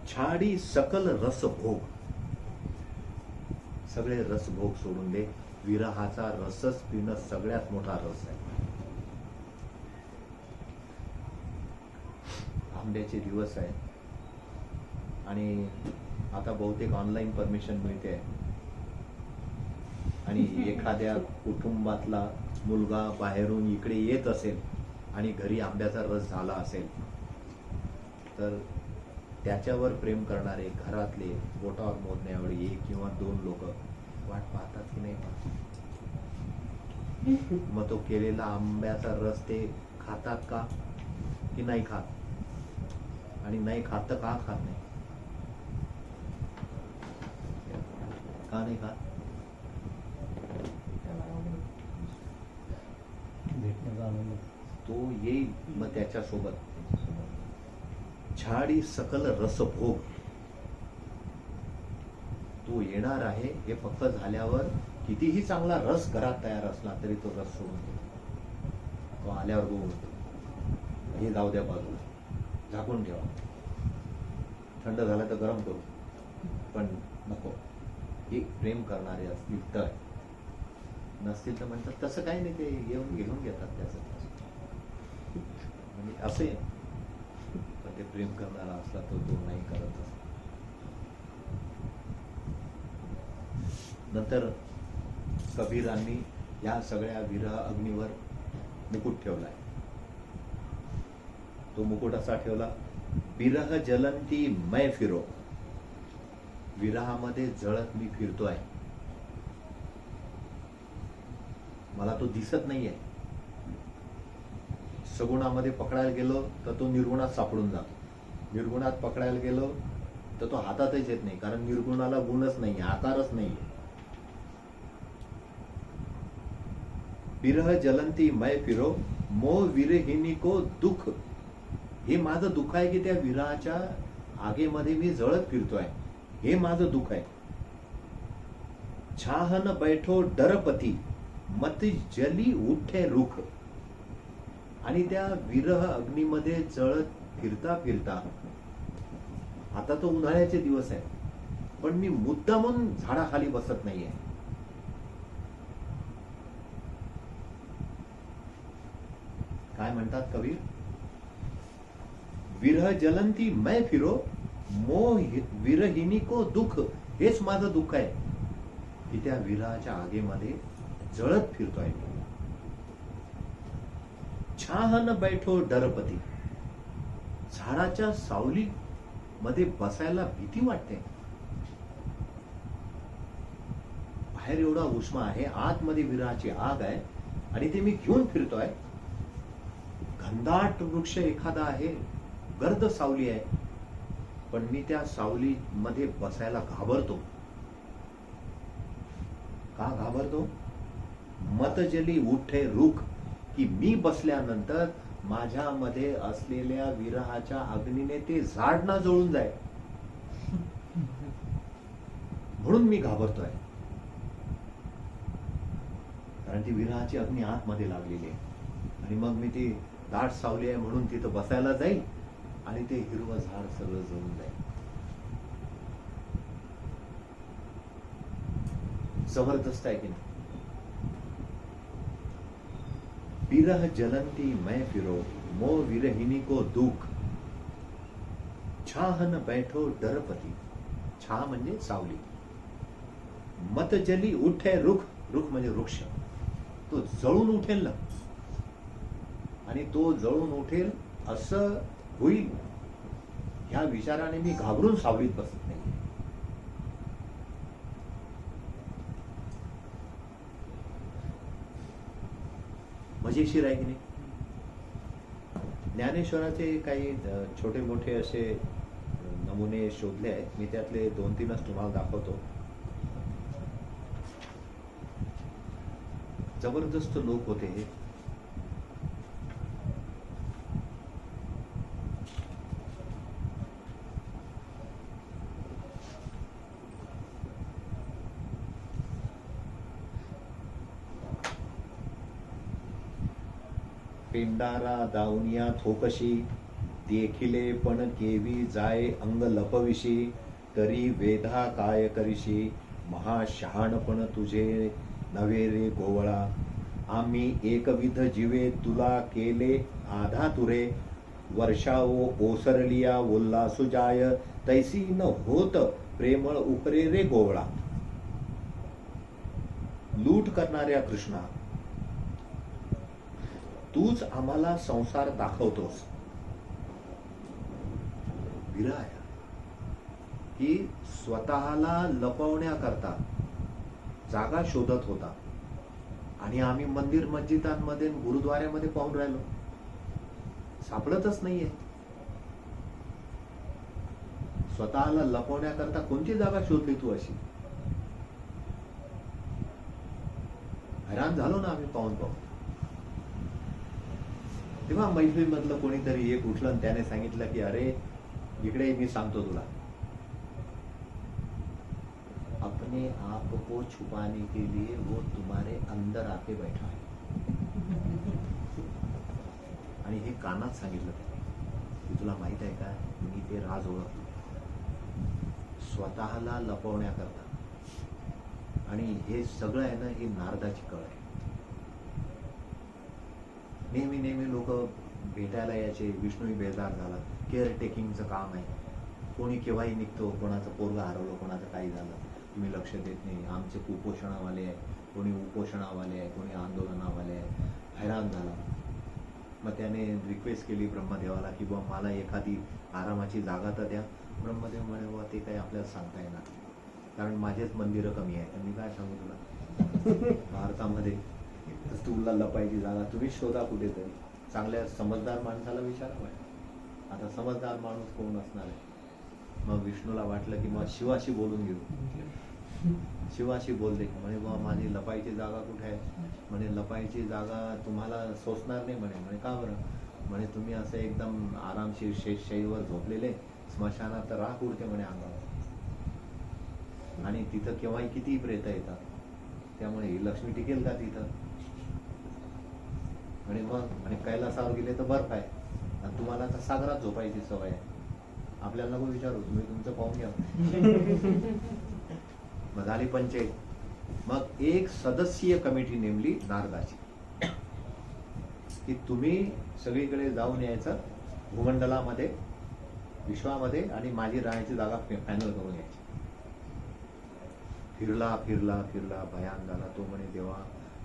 Speaker 1: छाडी सकल रसभोग. सगळे रसभोग सोडून दे. विरहाचा रसच पिणं सगळ्यात मोठा रस आहे. आंब्याचे दिवस आहे आणि आता बहुतेक ऑनलाईन परमिशन मिळते आणि एखाद्या कुटुंबातला मुलगा बाहेरून इकडे येत असेल आणि घरी आंब्याचा रस झाला असेल तर त्याच्यावर प्रेम करणारे घरातले बोटावर मोजण्यावर 1 किंवा 2 लोक वाट पाहतात की नाही पाहतात. मग तो केलेला आंब्याचा रस ते खातात का की नाही खात, आणि नाही खात तर का खात नाही, का नाही खात. तो येईल मग त्याच्यासोबत. छाडी सकल रसभोग. तो येणार आहे हे फक्त झाल्यावर कितीही चांगला रस घरात तयार असला तरी तो रस सोडून देतो. तो आल्यावर बघून हे जाऊ द्या बाजूला, झाकून ठेवा, थंड झालं तर गरम करू, पण नको. हे प्रेम करणारे असतील तर, नसतील तर म्हणतात तसं काही नाही, ते येऊन घेऊन घेतात त्याचं म्हणजे असे. पण ते प्रेम करणारा असला तो नाही करत असत. नंतर कबीरांनी या सगळ्या विरह अग्नीवर मुकुट ठेवलाय. तो मुकुट असा ठेवला, विरह जलंती मै फिरो, विरहामध्ये जळत मी फिरतोय, मला तो दिसत नाहीये. सगुणामध्ये पकडायला गेलो तर तो निर्गुणात सापडून जातो, निर्गुणात पकडायला गेलो तर तो हातातच येत नाही, कारण निर्गुणाला गुणच नाही, आकारच नाही. विरह जलंती मै फिरो, मो विरहिनी को दुःख, हे माझं दुःख आहे की त्या विरहाच्या आगेमध्ये मी जळत फिरतोय, हे माझं दुःख आहे. छाहन बैठो डरपती, मत जली उठे रुख, आणि त्या विरह अग्नीमध्ये जळत फिरता फिरता, आता तो उन्हाळ्याचे दिवस आहे, पण मी मुद्दामून झाडाखाली बसत नाहीये. काय म्हणतात कबीर, विरह जलंती मै फिरो, मोह विरहिनी को दुःख, हेच माझं दुःख आहे की त्या विरहाच्या आगेमध्ये जळत फिरतोय. छाहन बैठो डरपती, झाडाच्या सावली मध्ये बसायला भीती वाटते. बाहेर एवढा उष्मा आहे, आतमध्ये विरहाची आग आहे आणि ते मी घेऊन फिरतोय. घनदाट वृक्ष एखादा आहे, गर्द सावली आहे, पण मी त्या सावली मध्ये बसायला घाबरतो. का घाबरतो? मतजली उठे रुख, की मी बसल्यानंतर माझ्यामध्ये असलेल्या विरहाच्या अग्नीने ते झाड ना जळून जाय, म्हणून मी घाबरतोय. कारण ती विरहाची अग्नी आतमध्ये लागलेली आहे आणि मग मी ती दाट सावली आहे म्हणून तिथं बसायला जाईल आणि ते हिरवं झाड सगळं जळून जाईल. जबरदस्त आहे की नाही? विरह जलंती मैं फिरो, मो विरहिनी को दुख, छाहन बैठो डरपती, छा म्हणजे सावली, मत जली उठे रुख, रुख म्हणजे वृक्ष, तो जळून उठेल ना, आणि तो जळून उठेल असं होईल ह्या विचाराने मी घाबरून सावलीत बसत नाही. मजेशीर आहे की नाही? ज्ञानेश्वराचे काही छोटे मोठे असे नमुने शोधले आहेत, मी त्यातले 2-3च तुम्हाला दाखवतो. जबरदस्त लोक होते हे. पेंडारा दावनिया थोकशी, देखिले पण केवी जाय अंग लपविशी, तरी वेधा काय करिशी, महाशहाणपण तुझे नव्हे रे गोवळा. आम्ही एकविध जीवे तुला केले आधा तुरे, वर्षाओ ओसरलिया उल्हासु जाय, तैसी न होत प्रेमळ उपरे रे गोवळा. लूट करणाऱ्या कृष्णा, तूच आम्हाला संसार दाखवतोस. विरह आहे की स्वतःला लपवण्याकरता जागा शोधत होता आणि आम्ही मंदिर मस्जिदांमध्ये गुरुद्वाऱ्यामध्ये पाहून राहिलो, सापडतच नाहीये. स्वतःला लपवण्याकरता कोणती जागा शोधली तू अशी? हैराण झालो ना आम्ही पाहून पाहून. तेव्हा मैफिल मधलं कोणीतरी एक उठलं आणि त्याने सांगितलं की अरे इकडे मी सांगतो तुला, अपने आप को छुपाने के लिए वो तुम्हारे अंदर आके बैठा है. आणि हे कानात सांगितलं त्याने की तुला माहित आहे का, मी ते राज ओळखतो स्वतःला लपवण्याकरता. आणि हे सगळं आहे ना, ही नारदाची कळ आहे. नेहमी नेहमी लोक भेटायला यायचे, विष्णूही बेजार झाला, केअर टेकिंगचं काम आहे, कोणी केव्हाही निघतो, कोणाचं पोरगं हरवलं, कोणाचं काही झालं, तुम्ही लक्ष देत नाही, आमचे कुपोषणावाले आहे, कोणी उपोषणावाले आहे, कोणी आंदोलनावाले आहे. हैराण झाला. मग त्याने रिक्वेस्ट केली ब्रह्मदेवाला की बुवा मला एखादी आरामाची जागा तर द्या. ब्रह्मदेव म्हणे बुवा ते काही आपल्याला सांगता येणार, कारण माझेच मंदिरं कमी आहे. तर मी काय सांगू तुला भारतामध्ये तुला लपायची जागा तुम्ही शोधा कुठेतरी. चांगल्या समजदार माणसाला विचारा पाहिजे. आता समजदार माणूस कोण असणार आहे? मग विष्णूला वाटलं की मग शिवाशी बोलून घेऊ. शिवाशी बोलले म्हणे बुवा माझी लपायची जागा कुठे आहे? म्हणे लपायची जागा तुम्हाला सोसणार नाही म्हणे. म्हणे का बरं? म्हणे तुम्ही असं एकदम आरामशीर शेषशाहीवर झोपलेले, स्मशानात तर राख उडते म्हणे अंगावर, आणि तिथं केव्हाही कितीही प्रेत येतात, त्यामुळे ही लक्ष्मी टिकेल का तिथं? म्हणे मग म्हणे कैलासावर गेले तर बर्फ आहे, आणि तुम्हाला तर सागरात झोपायची सवय आहे. आपल्याला नको विचारू, तुम्ही तुमचं पाहून घ्या. मग झाली पंचायत. मग एक सदस्यीय कमिटी नेमली नारदाची की तुम्ही सगळीकडे जाऊन यायचं भूमंडलामध्ये, विश्वामध्ये, आणि माझी राहण्याची जागा फायनल करून यायची. फिरला फिरला फिरला भयान झाला. तो म्हणे देवा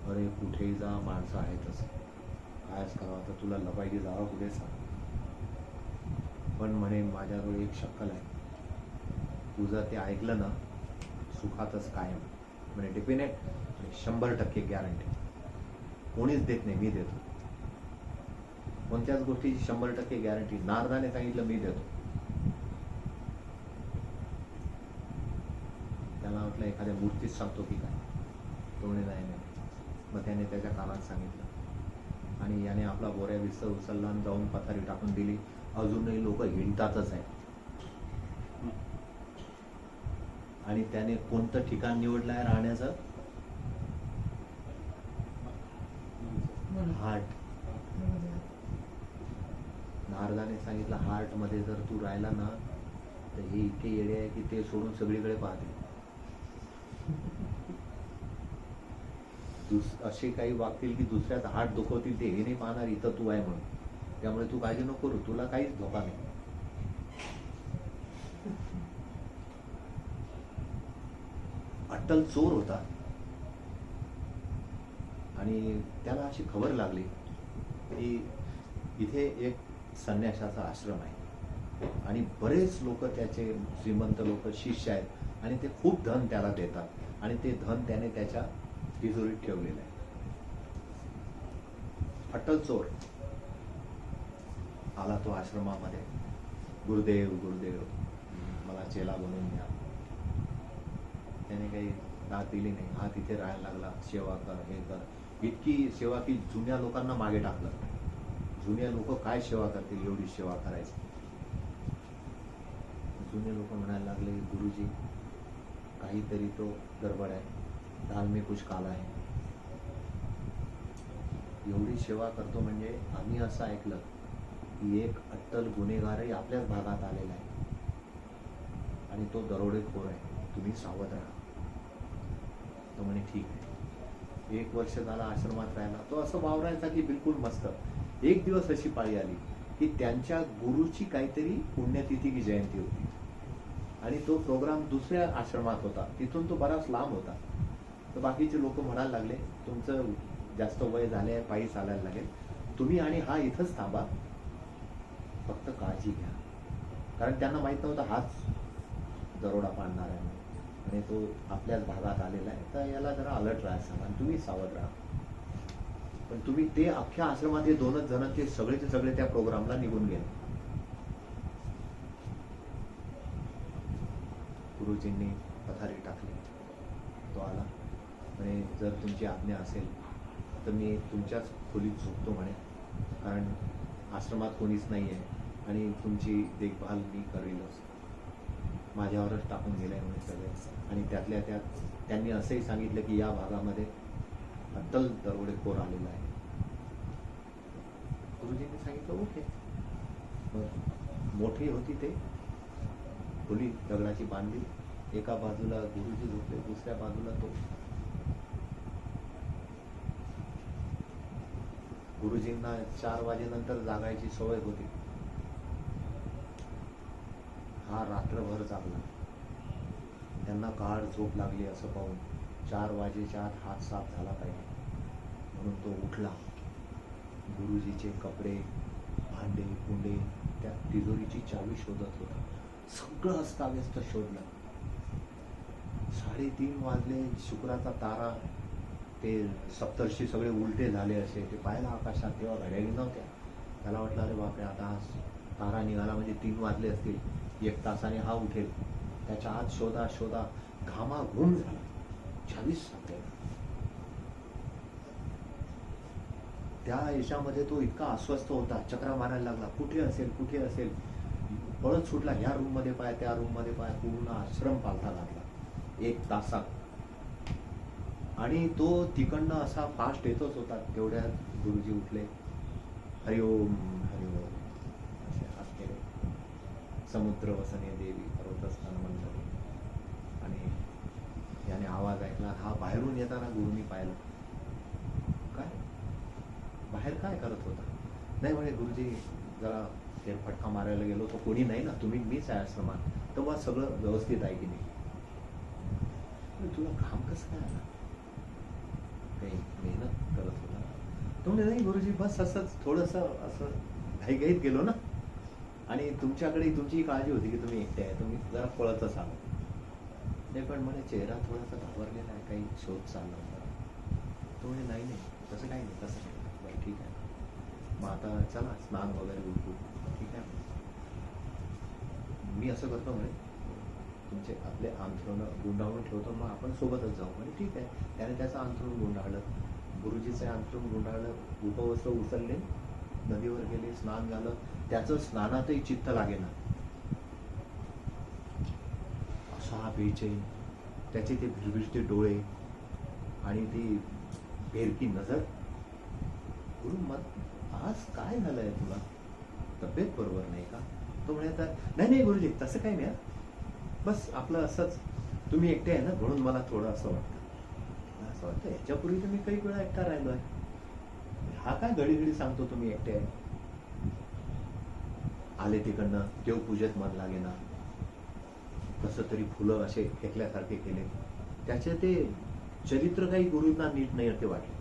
Speaker 1: अरे कुठेही जा माणसं आहेतच, कायच करावं आता, तुला लपायची जागा कुठे सांग. पण म्हणे माझ्याजवळ एक शक्कल आहे, तुझं ते ऐकलं ना सुखातच कायम. म्हणजे डेफिनेट 100% गॅरंटी. कोणीच देत नाही, मी देतो. कोणत्याच गोष्टीची 100% गॅरंटी. नारदाने सांगितलं मी देतो. त्याला वाटलं एखाद्या मूर्तीच सांगतो की काय. तो म्हणे नाही नाही. मग त्याने त्याच्या कानात सांगितलं, आणि याने आपला बोऱ्या विस्तर उचलला आणि जाऊन पथारी टाकून दिली. अजूनही लोक हिंडतातच आहे. आणि त्याने कोणतं ठिकाण निवडलं आहे राहण्याचं? हार्ट. नारदाने सांगितलं हार्ट मध्ये जर तू राहिला ना तर हे इतके येडे आहे की ते सोडून सगळीकडे पाहते. असे काही वागतील की दुसऱ्याचा हार्ट दुखवतील, ते हे नाही पाहणार इथं तू आहे म्हणून. त्यामुळे तू काळजी नको करू, तुला काहीच धोका नाही. अट्टल चोर होता, आणि त्याला अशी खबर लागली की इथे एक संन्याशाचा आश्रम आहे, आणि बरेच लोक त्याचे श्रीमंत लोक शिष्य आहेत, आणि ते खूप धन त्याला देतात, आणि ते धन त्याने त्याच्या तिजोरीत ठेवलेलं आहे. अट्टल चोर आला तो आश्रमामध्ये. गुरुदेव गुरुदेव मला चेला बनवून घ्या. त्याने काही दाद दिली नाही. हा तिथे राहायला लागला. सेवा कर, हे कर. इतकी सेवा की जुन्या लोकांना मागे टाकलं. जुन्या लोक काय सेवा करतील, एवढी सेवा करायची. जुने लोक म्हणायला लागले गुरुजी काहीतरी तो गडबड आहे, दाल में कुछ काला है. एवढी सेवा करतो म्हणजे आम्ही असं ऐकलं की एक अट्टल गुन्हेगारही आपल्याच भागात आलेला आहे, आणि तो दरोडेखोर आहे, तुम्ही सावध राहा. तो म्हणे ठीक आहे. 1 वर्ष झाला आश्रमात राहिला. तो असं वावरायचा की बिलकुल मस्त. एक दिवस अशी पाळी आली की त्यांच्या गुरुची काहीतरी पुण्यतिथी की जयंती होती, आणि तो प्रोग्राम दुसऱ्या आश्रमात होता. तिथून तो बराच लांब होता. तर बाकीचे लोक म्हणायला लागले तुमचं जास्त वय झाले आहे, पायी चालायला लागेल, तुम्ही आणि हा इथंच थांबा, फक्त काळजी घ्या. कारण त्यांना माहित नव्हतं हाच दरोडा पाडणार आहे, आणि तो आपल्याच भागात आलेला आहे, तर याला जरा अलर्ट राहा सांगा, आणि तुम्ही सावध राहा. पण तुम्ही ते अख्ख्या आश्रमात हे 2च जण ते सगळेचे सगळे त्या प्रोग्रामला निघून गेले. गुरुजींनी पथारी टाकली. तो आला म्हणे जर तुमची आज्ञा असेल तर मी तुमच्याच खोलीत झोपतो म्हणे, कारण आश्रमात कोणीच नाही आहे, आणि तुमची देखभाल मी करेलच. माझ्यावरच टाकून गेलाय म्हणे सगळे. आणि त्यातल्या त्यात त्यांनी असंही सांगितलं की या भागामध्ये अट्टल दरोडेखोर आलेला आहे. गुरुजींनी सांगितलं ओके. मग मोठी होती ते खोली दगडाची बांधली. एका बाजूला गुरुजी झोपले, दुसऱ्या बाजूला तो. गुरुजींना 4 वाजेनंतर जागायची सवय होती. हा रात्रभर जागला. त्यांना गाढ झोप लागली असं पाहून 4 वाजेच्या आत हात साफ झाला पाहिजे म्हणून तो उठला. गुरुजीचे कपडे, भांडे कुंडे, त्या तिजोरीची चावी शोधत होता. सगळं अस्ताव्यस्त शोधलं. 3:30 वाजले. शुक्राचा तारा, ते सप्तर्षी सगळे उलटे झाले असे. ते पाहिलं आकाशात, तेव्हा घड्याळी नव्हत्या. त्याला वाटलं अरे बापरे, आता हा तारा निघाला म्हणजे 3 वाजले असतील, 1 तासाने हा उठेल. त्याच्या आत शोधा शोधा घामाघूम झाला. 26 सापडले. त्या याच्यामध्ये तो इतका अस्वस्थ होता, चक्रा मारायला लागला. कुठे असेल कुठे असेल, पळत सुटला. ह्या रूम मध्ये पाय, त्या रूम मध्ये पाय, पूर्ण आश्रम पालथा घातला 1 तासात. आणि तो तिकडनं असा फास्ट येतच होता. तेवढ्यात गुरुजी उठले. हरिओम हरिओम असे हात केले. समुद्र वसने देवी पर्वतस्थान मंडळी. आणि याने आवाज ऐकला. हा बाहेरून येताना गुरुनी पाहिलं. काय बाहेर काय करत होता? नाही म्हणे गुरुजी जरा फेरफटका मारायला गेलो. तो कोणी नाही ना, तुम्ही मीच आहे आश्रमात. तेव्हा सगळं व्यवस्थित आहे की नाही? तुला काम कसं काय आलं? काही मेहनत करत होता. तो म्हणे नाही गुरुजी, बस असंच थोडंसं असं घाईघाईत गेलो ना, आणि तुमच्याकडे तुमची काळजी होती की तुम्ही एकटे आहे, तुम्ही जरा पळतच आलो. नाही पण म्हणे चेहरा थोडासा घाबरलेला आहे, काही शोध चालला होता. तो म्हणे नाही नाही तसं काही नाही, तसं काही नाही. बरं ठीक आहे, मग आता चला स्नान वगैरे उठू. ठीक आहे, मी असं करतो म्हणे, तुमचे आपले अंथरुण गुंडाळून ठेवतो, मग आपण सोबतच जाऊ. म्हणजे ठीक आहे. त्याने त्याचं अंथरुण गुंडाळलं, गुरुजीचे अंथरुण गुंडाळलं, उपवस्त्र उचलले, नदीवर गेले, स्नान झालं. त्याचं स्नानातही चित्त लागेना. असा बेचैन, त्याचे ते भिरभिरते डोळे आणि ती बेरकी नजर. गुरु मग आज काय झालंय तुला? तब्येत बरोबर नाही का? तो म्हणे तर नाही नाही गुरुजी तसं काही नाही, बस आपलं असंच, तुम्ही एकटे आहे ना म्हणून मला थोडं असं वाटतं. असं वाटतं याच्यापूर्वी तर मी काही वेळा एकटा राहिलोय, हा काय घडी घडी सांगतो तुम्ही एकटे आहे? आले तिकडनं, देवपूजेत मन लागेना, कसं तरी फुलं असे फेकल्यासारखे केले. त्याचे ते चरित्र काही गुरुंना नीट नाही ते वाटले.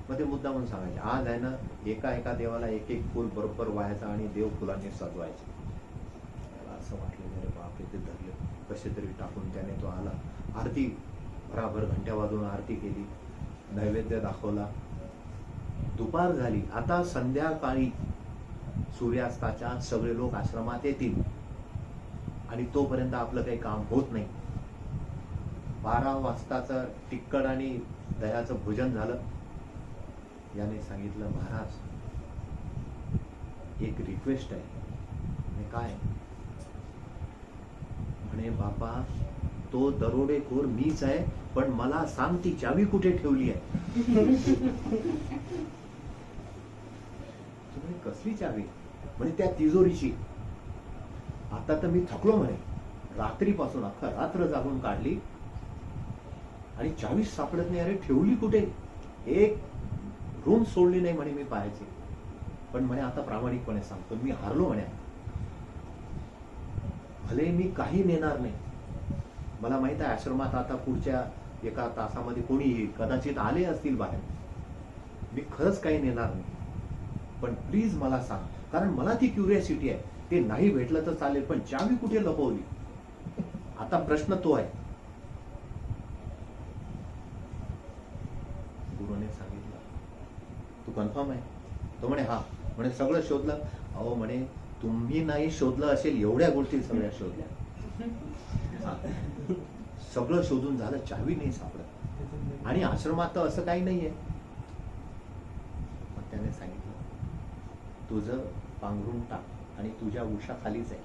Speaker 1: मग ते मुद्दा म्हणून सांगायचे, आज आहे ना एका एका देवाला एक एक फुल बरोबर व्हायचा आणि देव फुलांनी सजवायचे. असं वाटलं अरे बापरे, ते धरले कसे तरी टाकून. त्याने तो आला, आरती भराभर घंट्या वाजवून आरती केली, नैवेद्य दाखवला. दुपार झाली. आता संध्याकाळी सूर्यास्ताच्या सगळे लोक आश्रमात येतील आणि तोपर्यंत आपलं काही काम होत नाही. 12 वाजताचं तिक्कड आणि दह्याचं भोजन झालं. याने सांगितलं, महाराज एक रिक्वेस्ट आहे. म्हणे काय? म्हणे बापा तो दरोडेखोर मीच आहे, पण मला सांग ती चावी कुठे ठेवली आहे? म्हणे कसली चावी? म्हणे त्या तिजोरीची. आता तर मी थकलो म्हणे, रात्रीपासून अख्खा रात्र जागून काढली आणि चावी सापडत नाही. अरे ठेवली कुठे? एक रूम सोडली नाही म्हणे मी पाहायची. पण म्हणे आता प्रामाणिकपणे सांगतो, मी हारलो म्हणे. भले मी काही नेणार नाही, मला माहित आहे आश्रमात आता पुढच्या 1 तासामध्ये कोणी येईल, कदाचित आले असतील बाहेर, मी खरंच काही नेणार नाही. पण प्लीज मला सांग, कारण मला ती क्युरियोसिटी आहे. ते नाही भेटलं तर चालेल, पण चावी कुठे लपवली? आता प्रश्न तो आहे. गुरुने सांगितलं, तू कन्फर्म आहे? तो म्हणे हा. म्हणे सगळं शोधलं? अहो म्हणे तुम्ही नाही शोधलं असेल एवढ्या गोष्टी सगळ्या शोधल्या. सगळं शोधून झालं, चावी नाही सापडत. आणि आश्रमात तर असं काही नाहीये. मग त्याने सांगितलं, तुझं पांघरून टाक आणि तुझ्या उषा खालीच आहे.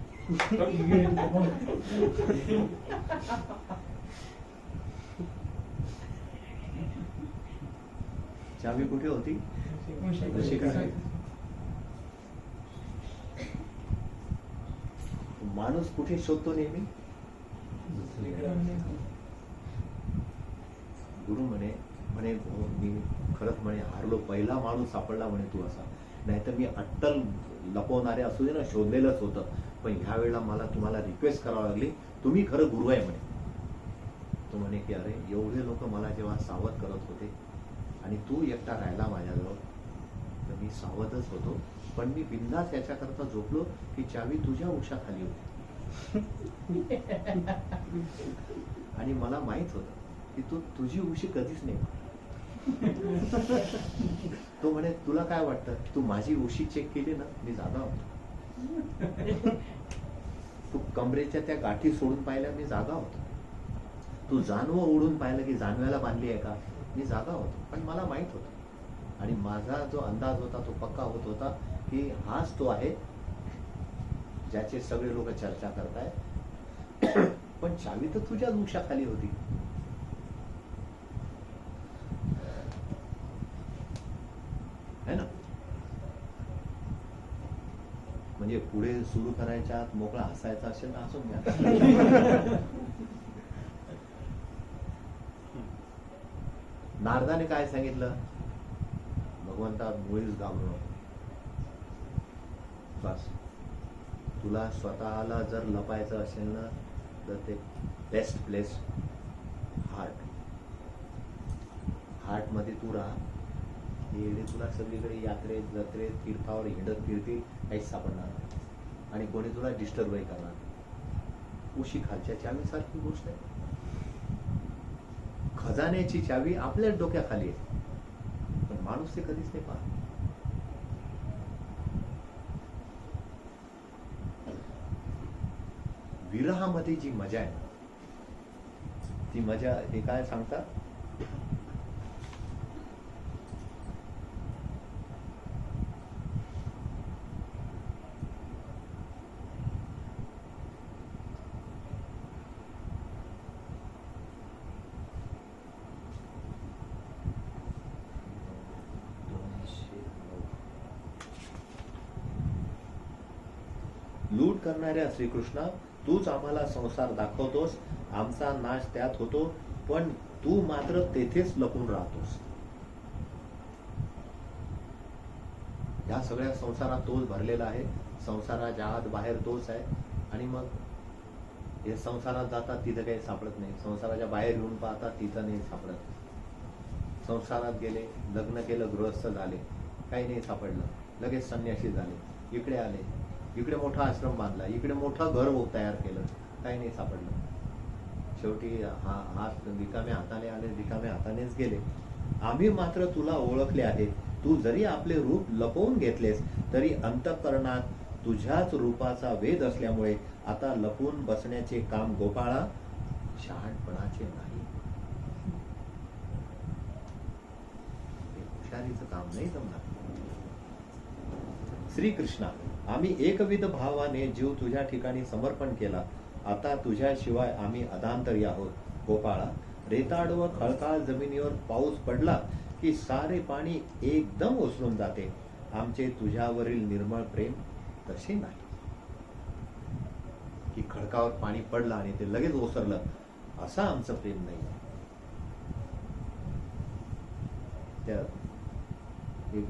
Speaker 1: चावी कुठे होती? माणूस कुठे शोधतो नेहमी? गुरु म्हणे मी खरंच म्हणे हारलो, पहिला माणूस सापडला म्हणे तू असा. नाहीतर मी अट्टल लपवणारे असू दे ना, शोधलेलंच होतं. पण ह्या वेळेला मला तुम्हाला रिक्वेस्ट करावी लागली, तुम्ही खरं गुरु आहे म्हणे. तो म्हणे की अरे एवढे लोक मला जेव्हा सावध करत होते आणि तू एकटा राहिला माझ्याजवळ, तर मी सावधच होतो, पण मी बिंदास याच्याकरता झोपलो की चावी तुझ्या उशाखाली होती. आणि मला माहित होतं की तू तुझी उशी कधीच नाही. तो म्हणे तुला काय वाटतं, तू माझी उशी चेक केली ना, मी जागा होतो. तू कमरेच्या त्या गाठी सोडून पाहिल्या, मी जागा होतो. तू जानवं ओढून पाहिलं की जानव्याला बांधली आहे का, मी जागा होतो. पण मला माहित होतं आणि माझा जो अंदाज होता तो पक्का होत होता की हाच तो आहे ज्याचे सगळे लोक चर्चा करताय. पण चावी तर तुझ्या उशाखाली होती. है ना? म्हणजे पुढे सुरू करायच्या आत मोकळा हसायचा असेल ना हसून घ्या. नारदाने काय सांगितलं, भगवंता मुळीच घाबरू नको. बस तुला स्वतःला जर लपायचं असेल ना, तर ते बेस्ट प्लेस हार्ट. हार्ट मध्ये तू राहा. येडे तुला सगळीकडे यात्रेत जत्रेत तीर्थावर हिंडत फिरतील, काहीच सापडणार नाही आणि कोणी तुला डिस्टर्बही करणार. उशी खालच्या चावीसारखी गोष्ट आहे. खजान्याची चावी आपल्याच डोक्याखाली आहे, पण माणूस ते कधीच नाही पाहत. विरहामध्ये जी मजा आहे ती मजा हे काय सांगतात, लूट करणाऱ्या श्रीकृष्णा, तूच आम्हाला संसार दाखवतोस, आमचा नाश त्यात होतो, पण तू मात्र तेथेच लपून राहतोस. या सगळ्या संसारात तोच भरलेला आहे. संसाराच्या आत बाहेर तोच आहे. आणि मग हे संसारात जातात तिथं काही सापडत नाही, संसाराच्या बाहेर येऊन पाहतात तिथं नाही सापडत. संसारात गेले, लग्न केलं, गृहस्थ झाले, काही नाही सापडलं, लगेच संन्यासी झाले, इकडे आले, इकडे मोठा आश्रम बांधला, इकडे मोठं घर तयार केलं, काही नाही सापडलं. शेवटी हात रिकाम्या हाताने आले, रिकाम्या हातानेच गेले. आम्ही मात्र तुला ओळखले आहे. तू जरी आपले रूप लपवून घेतलेस तरी अंतःकरणात तुझ्याच रूपाचा वेध असल्यामुळे आता लपून बसण्याचे काम गोपाळा शहाणपणाचे नाही. हे हुशारीचं काम नाही जमणार. श्रीकृष्णा, आम्ही एकविध भावाने जीव तुझ्या ठिकाणी समर्पण केला. आता तुझ्याशिवाय आम्ही अधांतरी आहोत. गोपाळा, रेताड व खळकाळ जमिनीवर पाऊस पडला की सारे पाणी एकदम ओसरून जाते. आमचे तुझ्यावरील निर्मळ प्रेम तसे नाही की खडकावर पाणी पडलं आणि ते लगेच ओसरलं, असं आमचं प्रेम नाही.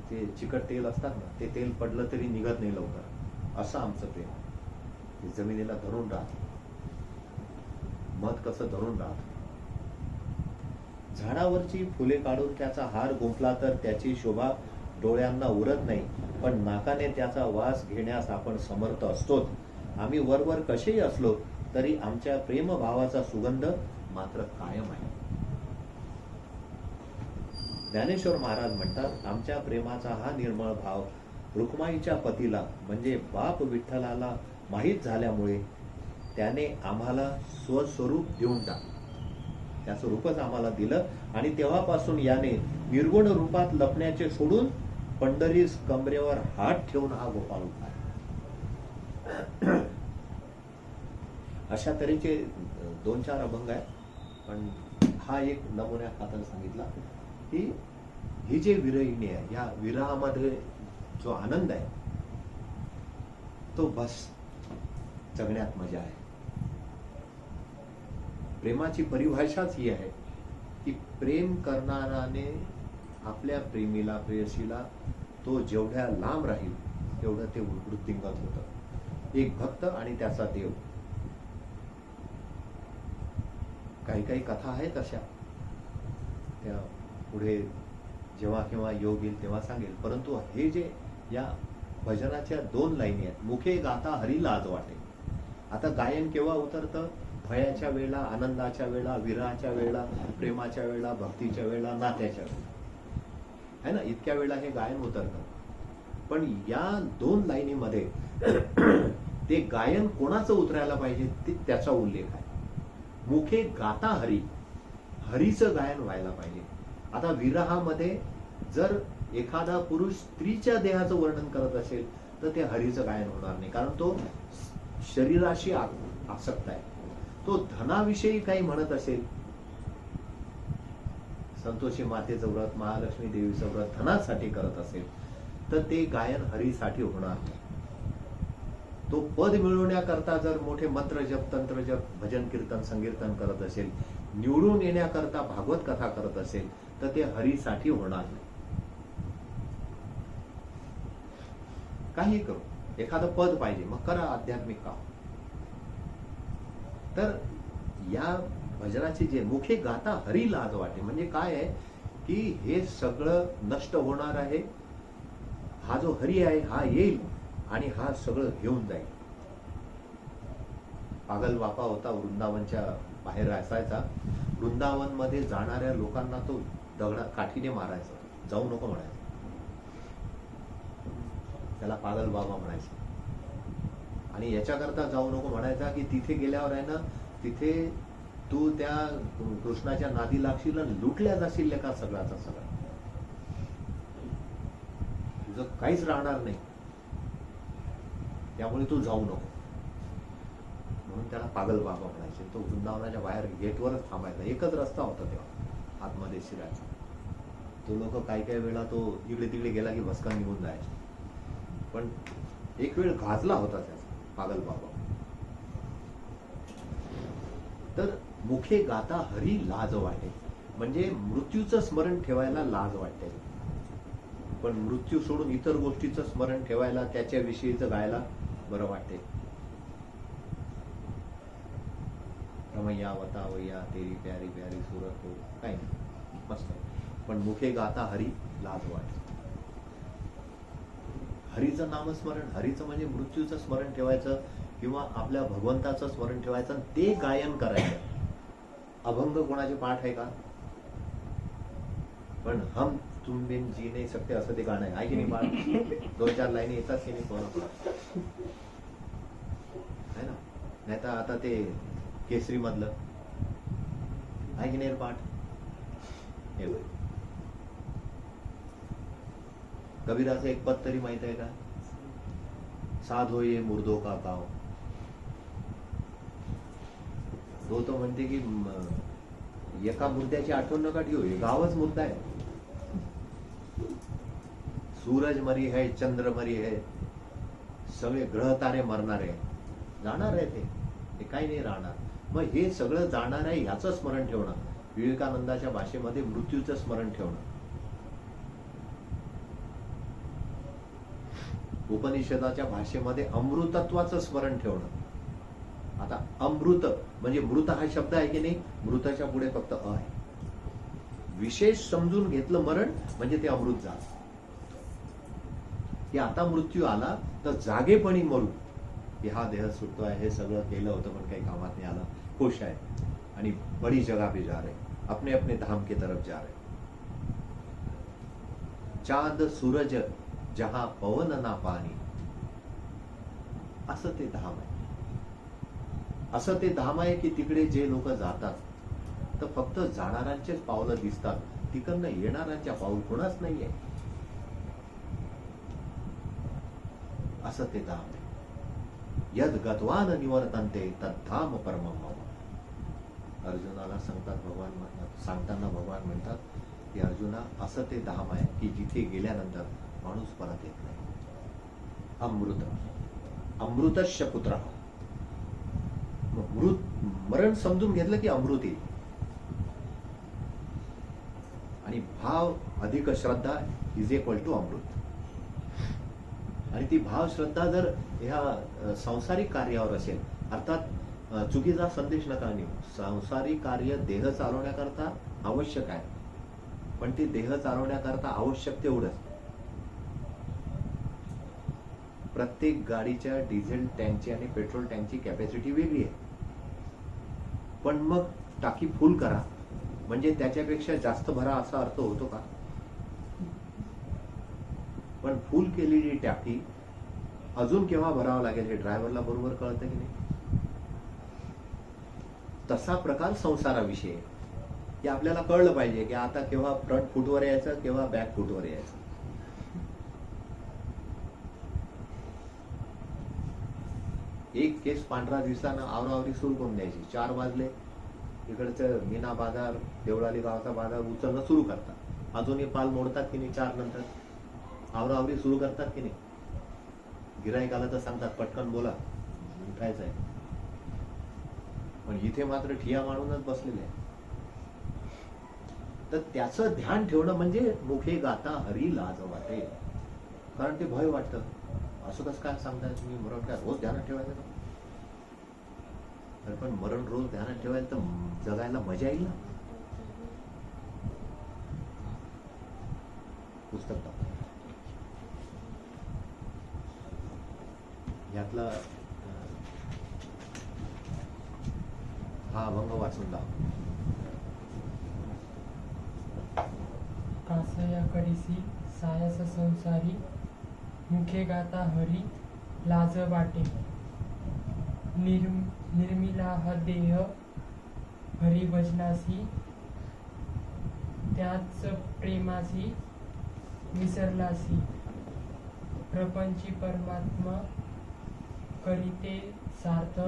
Speaker 1: ते चिकट तेल असतात ना, ते तेल पडलं तरी निघत नाही लवकर, असं आमचं प्रेम. ते जमिनीला धरून राहत, मध कसं धरून राहत. झाडावरची फुले काढून त्याचा हार गुंफला तर त्याची शोभा डोळ्यांना उरत नाही, पण नाकाने त्याचा वास घेण्यास आपण समर्थ असतोच. आम्ही वरवर कसेही असलो तरी आमच्या प्रेमभावाचा सुगंध मात्र कायम आहे. ज्ञानेश्वर महाराज म्हणतात, आमच्या प्रेमाचा हा निर्मळ भाव रुक्माईच्या पतीला म्हणजे बाप विठ्ठलाला माहीत झाल्यामुळे त्याने आम्हाला स्वस्वरूप देऊन त्याचं रूपच आम्हाला दिलं आणि तेव्हापासून याने निर्गुण रूपात लपण्याचे सोडून पंढरीस कमरेवर हात ठेवून हा गोपाळ उठला. अशा तऱ्हेचे 2-4 अभंग आहेत, पण हा एक नमुन्या खातर सांगितला की ही जे विरहिणी आहे, या विरहामध्ये जो आनंद आहे तो बस जगण्यात मजा आहे. प्रेमाची परिभाषाच ही आहे की प्रेम करणाराने आपल्या प्रेमीला, प्रेयसीला तो जेवढ्या लांब राहील तेवढं ते वृद्धिंगत होतं. एक भक्त आणि त्याचा देव काही काही कथा आहेत अशा, त्या पुढे जेव्हा केव्हा योग येईल तेव्हा सांगेल. परंतु हे जे या भजनाच्या 2 लाईनी आहेत, मुखे गाता हरी लाज वाटे. आता गायन केव्हा उतरतं? भयाच्या वेळेला, आनंदाच्या वेळेला, विरहाच्या वेळेला, प्रेमाच्या वेळेला, भक्तीच्या वेळेला, नात्याच्या वेळेला, है ना, इतक्या वेळेला हे गायन उतरतं. पण या 2 लाईनीमध्ये ते गायन कोणाचं उतरायला पाहिजे ते त्याचा उल्लेख आहे. मुखे गाता हरी, हरीचं गायन व्हायला पाहिजे. आता विरहामध्ये जर एखादा पुरुष स्त्रीच्या देहाचं वर्णन करत असेल तर ते हरीचं गायन होणार नाही, कारण तो शरीराशी आसक्त आहे. तो धनाविषयी काही म्हणत असेल, संतोषी मातेचं व्रत, महालक्ष्मी देवीचं व्रत धनासाठी करत असेल तर ते गायन हरीसाठी होणार नाही. तो पद मिळवण्याकरता जर मोठे मंत्र जप, तंत्र जप, भजन कीर्तन संकीर्तन करत असेल, निवडून येण्याकरता भागवत कथा करत असेल तर ते हरीसाठी होणार नाही. काही करू, एखादं पद पाहिजे, मग करा आध्यात्मिक काम. तर या भजनाचे जे मुखे गाता हरी लाज वाटे म्हणजे काय आहे की हे सगळं नष्ट होणार आहे. हा जो हरी आहे हा येईल आणि हा सगळं घेऊन जाईल. पागल बापा होता, वृंदावनच्या बाहेर असायचा. वृंदावन मध्ये जाणाऱ्या लोकांना तो दगडा काठीने मारायचा, जाऊ नको म्हणायचा. त्याला पागल बाबा म्हणायचे. आणि याच्याकरता जाऊ नको म्हणायचा की तिथे गेल्यावर आहे ना, तिथे तू त्या कृष्णाच्या नादी लागशील आणि लुटल्या जाशील का सगळ्याचा सगळा, तुझं काहीच राहणार नाही, त्यामुळे तू जाऊ नको. म्हणून त्याला पागल बाबा म्हणायचे. तो वृंदावनाच्या बाहेर गेटवरच थांबायचा. एकच रस्ता होता तेव्हा आतमध्ये शिरायचा. तो लोक काही काही वेळा तो इकडे तिकडे गेला की भस्कन निघून जायचे. पण एक वेळ गाजला होता त्याचा पागल बाबा. तर मुखे गाता हरी लाज वाटे म्हणजे मृत्यूचं स्मरण ठेवायला लाज वाटते, पण मृत्यू सोडून इतर गोष्टीचं स्मरण ठेवायला, त्याच्याविषयीचं गायला बरं वाटते. रमैया वतावैया तेरी प्यारी प्यारी सूरत हो, काय नाही, मस्त. पण मुखे गाता हरी लाज वाटे. हरीचं नामस्मरण, हरीचं म्हणजे मृत्यूचं स्मरण ठेवायचं किंवा आपल्या भगवंताचं स्मरण ठेवायचं, ते गायन करायचं. अभंग कोणाचे पाठ आहे का? पण हम तुम बिन जी नाही सकते असं ते गाणं आहे की नाही पाठ? 2-4 लाईनी येतात की नाही कोणा आहे ना. नाही तर आता ते केसरी मधलं आहे की नाही पाठ? हे कबीराचं एक पद तरी माहित आहे का? साधो ये मुर्दो का गाव. तो तो म्हणते की एका मुर्द्याची आठवण नका ठेवू, हे गावच मुर्दा आहे. सूरज मरी है, चंद्र मरी है, सगळे ग्रह तारे मरणार आहे, जाणार आहे ते काही नाही राहणार. मग हे सगळं जाणार आहे ह्याचं स्मरण ठेवणं. विवेकानंदाच्या भाषेमध्ये मृत्यूचं स्मरण ठेवणं. उपनिषदाच्या भाषेमध्ये अमृतत्वाचं स्मरण ठेवणं. आता अमृत म्हणजे मृत हा शब्द आहे की नाही, मृताच्या पुढे फक्त अ आहे. विशेष समजून घेतलं मरण म्हणजे ते अमृत झालं. की आता मृत्यू आला तर जागेपणी मरू, की हा देह सुटतो आहे, हे सगळं केलं होतं पण काही कामात नाही आलं, खुश आहे आणि बड़ी जगह पे जा रहे, अपने अपने धाम की तरफ जा रहे. चांद सूरज जहां पवन ना पाणी, असं ते धाम आहे. असं ते धाम आहे की तिकडे जे लोक जातात तर फक्त जाणाऱ्यांचेच पावलं दिसतात, तिकडनं येणाऱ्यांच्या पाऊल कोणाच नाहीये. असं ते धाम आहे. यद गतवान निवर्तन्ते तद्धाम परमं मम. अर्जुनाला सांगताना भगवान म्हणतात की अर्जुना, असं ते धाम आहे की जिथे गेल्यानंतर माणूस परत येत नाही. अमृत, अमृतस्य पुत्र. मरण समजून घेतलं की अमृत येईल. आणि भाव अधिक श्रद्धा इज इक्वल टू अमृत. आणि ती भाव श्रद्धा जर ह्या संसारिक कार्यावर असेल, अर्थात चुकीचा संदेश नका नेऊ. सांसारिक कार्य देह चालवण्याकरता आवश्यक आहे, पण ते देह चालवण्याकरता आवश्यक तेवढंच. प्रत्येक गाडीच्या डिझेल टँकची आणि पेट्रोल टँकची कॅपॅसिटी वेगळी आहे. पण मग टाकी फुल करा म्हणजे त्याच्यापेक्षा जास्त भरा असा अर्थ होतो का? पण फुल केलेली टाकी अजून केव्हा भरावं लागेल हे ड्रायव्हरला बरोबर कळतं की नाही? तसा प्रकार संसाराविषयी आहे की आपल्याला कळलं पाहिजे की आता केव्हा फ्रंट फुटवर यायचं, केव्हा बॅक फुटवर यायचं. एक केस पांढरा दिवसानं आवरावरी सुरू करून द्यायची. 4 वाजले, इकडचं मीना बाजार, देवळाली गावाचा बाजार उचलणं सुरू करतात. अजूनही पाल मोडतात की नाही, 4 नंतर आवरावरी सुरू करतात की नाही. गिराईक आलं तर सांगतात पटकन बोला, उठायचं आहे. पण इथे मात्र ठिया मारूनच बसलेले आहे. तर त्याचं ध्यान ठेवणं म्हणजे मुखे गाता हरी लाज वाटे. कारण ते भय वाटतं. असं कसं काय सांगताय तुम्ही, मरण काय रोज ध्यानात ठेवायचं का? तर पण मरण रोज ध्यानात ठेवायला तर जगायला मजा येईल ना. पुस्तक टाक. यातला हा अभंग वाचून दाखव.
Speaker 2: कासया करीसी सायस संसारी, मुखे गाता हरी लाज वाटे. निर्मिला हा देह हरी भजनासी, त्याच प्रेमासी विसरलासी. प्रपंची परमात्मा करीते सार्थ,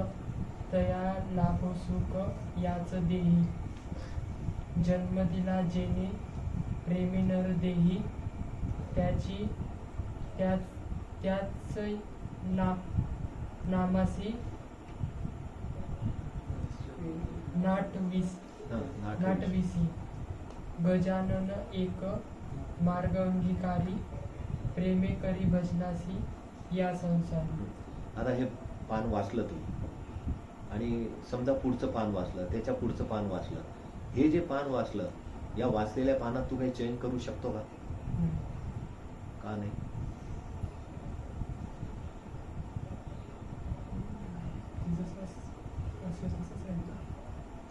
Speaker 2: तया लाभो सुख याच देही. जन्म दिला जेने प्रेमी नर देही, त्याची त्याच नामासी नाटविसी. गजानन एक मार्ग अंगीकारी, प्रेमे करी भजनासी या संसारी.
Speaker 1: आता हे पान वाचलं तू आणि समजा पुढचं पान वाचलं, त्याच्या पुढचं पान वाचलं. हे जे पान वाचलं, या वाचलेल्या पानात तू काही चेंज करू शकतो का? का नाही?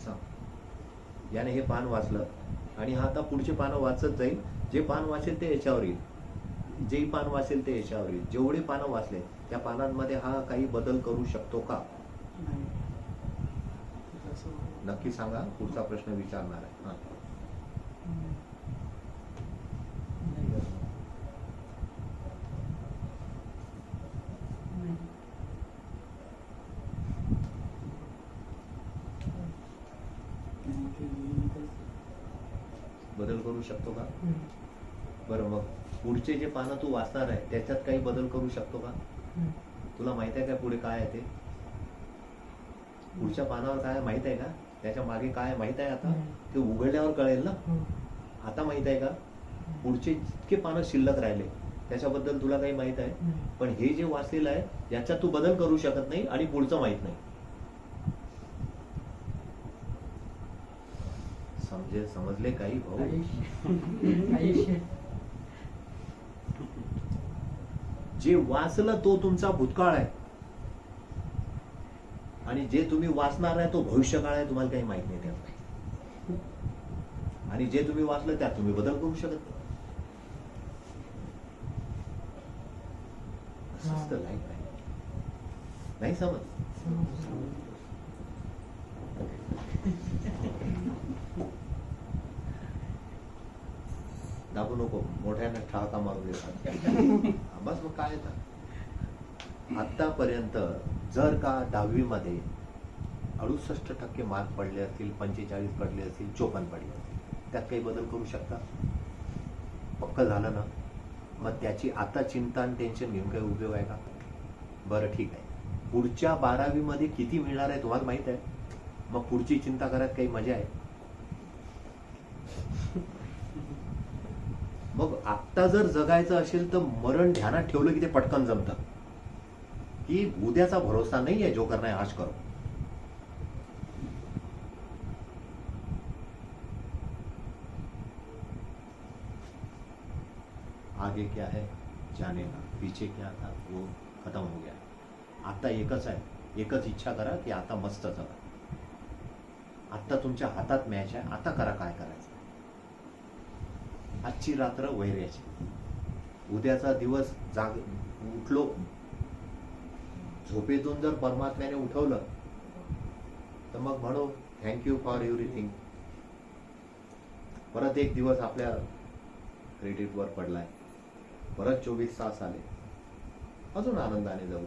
Speaker 1: सांग. याने हे पान वाचलं आणि हा आता पुढचे पानं वाचत जाईल. जे पान वाचेल ते याच्यावर येईल, जे पान वाचेल ते याच्यावर येईल. जेवढे पानं वाचले त्या पानांमध्ये हा काही बदल करू शकतो का? नक्की सांगा. पुढचा प्रश्न विचारणार आहे. हा, बदल करू शकतो का? बरं, मग पुढचे जे पानं तू वाचणार आहे त्याच्यात काही बदल करू शकतो का? तुला माहित आहे का पुढे काय आहे ते? पुढच्या पानावर काय माहित आहे का? त्याच्या मागे काय माहित आहे? आता ते उघडल्यावर कळेल ना. आता माहित आहे का? पुढचे जितके पानं शिल्लक राहिले त्याच्याबद्दल तुला काही माहित आहे, पण हे जे वाचलेलं आहे याच्यात तू बदल करू शकत नाही आणि पुढचं माहित नाही. समजले काही भाऊ? जे वाचलं तो तुमचा भूतकाळ आहे आणि जे तुम्ही वाचणार आहे तो भविष्यकाळ आहे. तुम्हाला काही माहित नाही त्यात. आणि जे तुम्ही वाचलं त्यात तुम्ही बदल करू शकत नाही. असंच तर लाईफ आहे. नाही समज? दाबू नको, मोठ्याने ठाळका मारून देतात. बस मग काय येतात. आतापर्यंत जर का 10वी मध्ये 68% मार्क पडले असतील, 45 पडले असतील, 54 पडले असतील, त्यात काही बदल करू शकता? पक्क झालं ना? मग त्याची आता चिंता आणि टेन्शन घेऊन काही उपयोग आहे का? बरं ठीक आहे, पुढच्या 12वी मध्ये किती मिळणार आहे तुम्हाला माहित आहे? मग पुढची चिंता करायला काही मजा आहे? मग आत्ता जर जगायचं असेल तर मरण ध्यानात ठेवलं की ते पटकन जमतं. की उद्याचा भरोसा नाही आहे, जो करना है आज करो. आगे क्या है जाने ना, पीछे क्या था वो खत्म हो गया. आता एकच आहे, एकच इच्छा करा की आता मस्त जगा. आता तुमच्या हातात मॅच आहे, आता करा काय करायचं. आजची रात्र वैर्याची, उद्याचा दिवस जाग उठलो, झोपेतून जर परमात्म्याने उठवलं तर मग म्हणू थँक्यू फॉर एव्हरीथिंग. परत एक दिवस आपल्या क्रेडिटवर पडलाय, परत 24 तास आले, अजून आनंदाने जाऊ.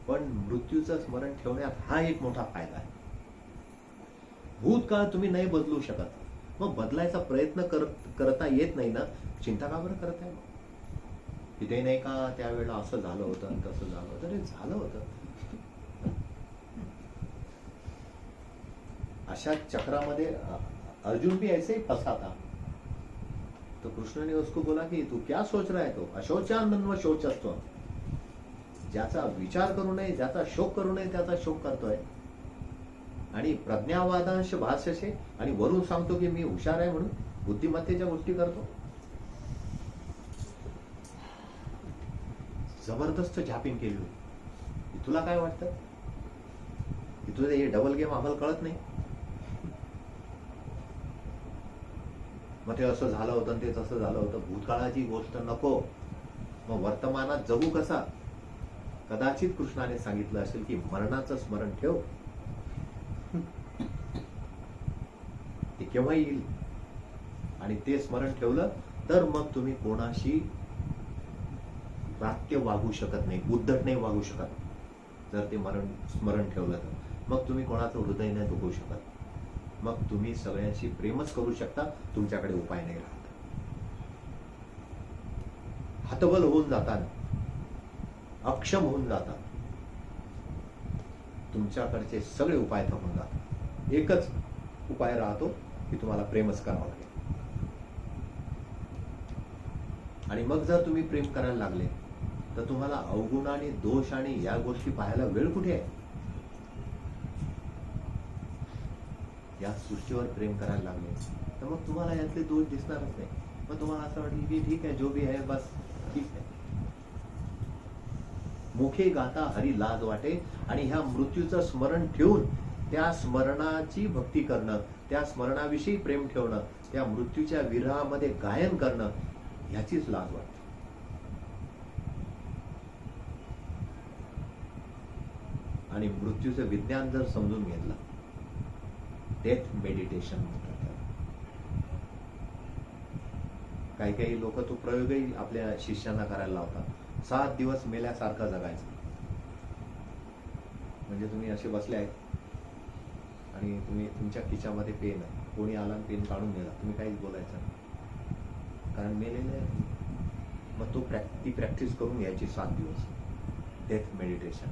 Speaker 1: पण मृत्यूचं स्मरण ठेवण्यात हा एक मोठा फायदा आहे. भूतकाळ तुम्ही नाही बदलू शकत, मग बदलायचा प्रयत्न करता येत नाही ना, चिंता का बरं करत आहे. तिथे नाही का त्यावेळेला असं झालं होतं आणि तसं झालं होतं. ते झालं होतं. अशा चक्रामध्ये अर्जुन भी ऐसे ही फंसा था. तो कृष्ण ने उसको बोला कि तू क्या सोच रहा है. तो अशोचानन्व शोच असतो. ज्याचा विचार करू नये, ज्याचा शोक करू नये त्याचा शोक करतोय. आणि प्रज्ञावादांश भाष्यसे आणि वरून सांगतो की मी हुशार आहे म्हणून बुद्धिमत्तेच्या गोष्टी करतो. जबरदस्त झापिंग केली होती. तुला काय वाटतं की तुझं हे डबल गेम आम्हाला कळत नाही. मग ते असं झालं होतं आणि ते तसं झालं होतं. भूतकाळाची गोष्ट नको, मग वर्तमानात जगू कसा. कदाचित कृष्णाने सांगितलं असेल की मरणाचं स्मरण ठेव, ते केव्हा येईल. आणि ते स्मरण ठेवलं तर मग तुम्ही कोणाशी वाक्य वागू शकत नाही, उद्धट नाही वागू शकत. जर ते स्मरण ठेवलं तर मग तुम्ही कोणाचं हृदय नाही दुखवू शकत. मग तुम्ही सगळ्यांशी प्रेमच करू शकता. तुमच्याकडे उपाय नाही राहत. हतबल होऊन जातात, अक्षम होऊन जातात. तुमच्याकडचे सगळे उपाय थकून जातात. एकच उपाय राहतो की तुम्हाला प्रेमच करावं लागेल. आणि मग जर तुम्ही प्रेम करायला लागले तर तुम्हाला अवगुण आणि दोष आणि या गोष्टी पाहायला वेळ कुठे आहे. या सृष्टीवर प्रेम करायला लागले तर मग तुम्हाला यातले दोष दिसणारच नाही. मग तुम्हाला असं वाटेल की ठीक आहे, जो भी आहे बस ठीक आहे. मुखे गाता हरी लाज वाटे. आणि ह्या मृत्यूचं स्मरण ठेवून त्या स्मरणाची भक्ती करणं, त्या स्मरणाविषयी प्रेम ठेवणं, त्या मृत्यूच्या विरहामध्ये गायन करणं, ह्याचीच लाज वाटते. आणि मृत्यूचं विज्ञान जर समजून घेतलं, डेथ मेडिटेशन म्हणतात त्याला. काही काही लोक तो प्रयोगही आपल्या शिष्यांना करायला लावतात. 7 दिवस मेल्यासारखं जगायचं. म्हणजे तुम्ही असे बसले आहेत आणि तुम्ही तुमच्या खिच्यामध्ये पेन आहे, कोणी आला पेन काढून नेला, तुम्ही काहीच बोलायचं नाही कारण मेलेले आहे. मग ती प्रॅक्टिस करून घ्यायची 7 दिवस, डेथ मेडिटेशन.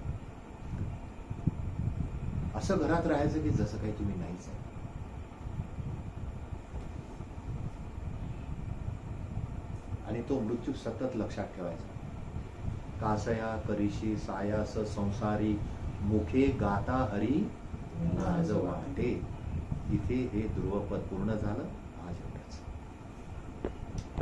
Speaker 1: असं घरात राहायचं की जसं काही तुम्ही नाहीच आहे. आणि तो मृत्यू सतत लक्षात ठेवायचा. कासया करीशी सायास संसारी, मुखे गाता हरी लाज वाटे. इथे हे ध्रुवपद पूर्ण झालं.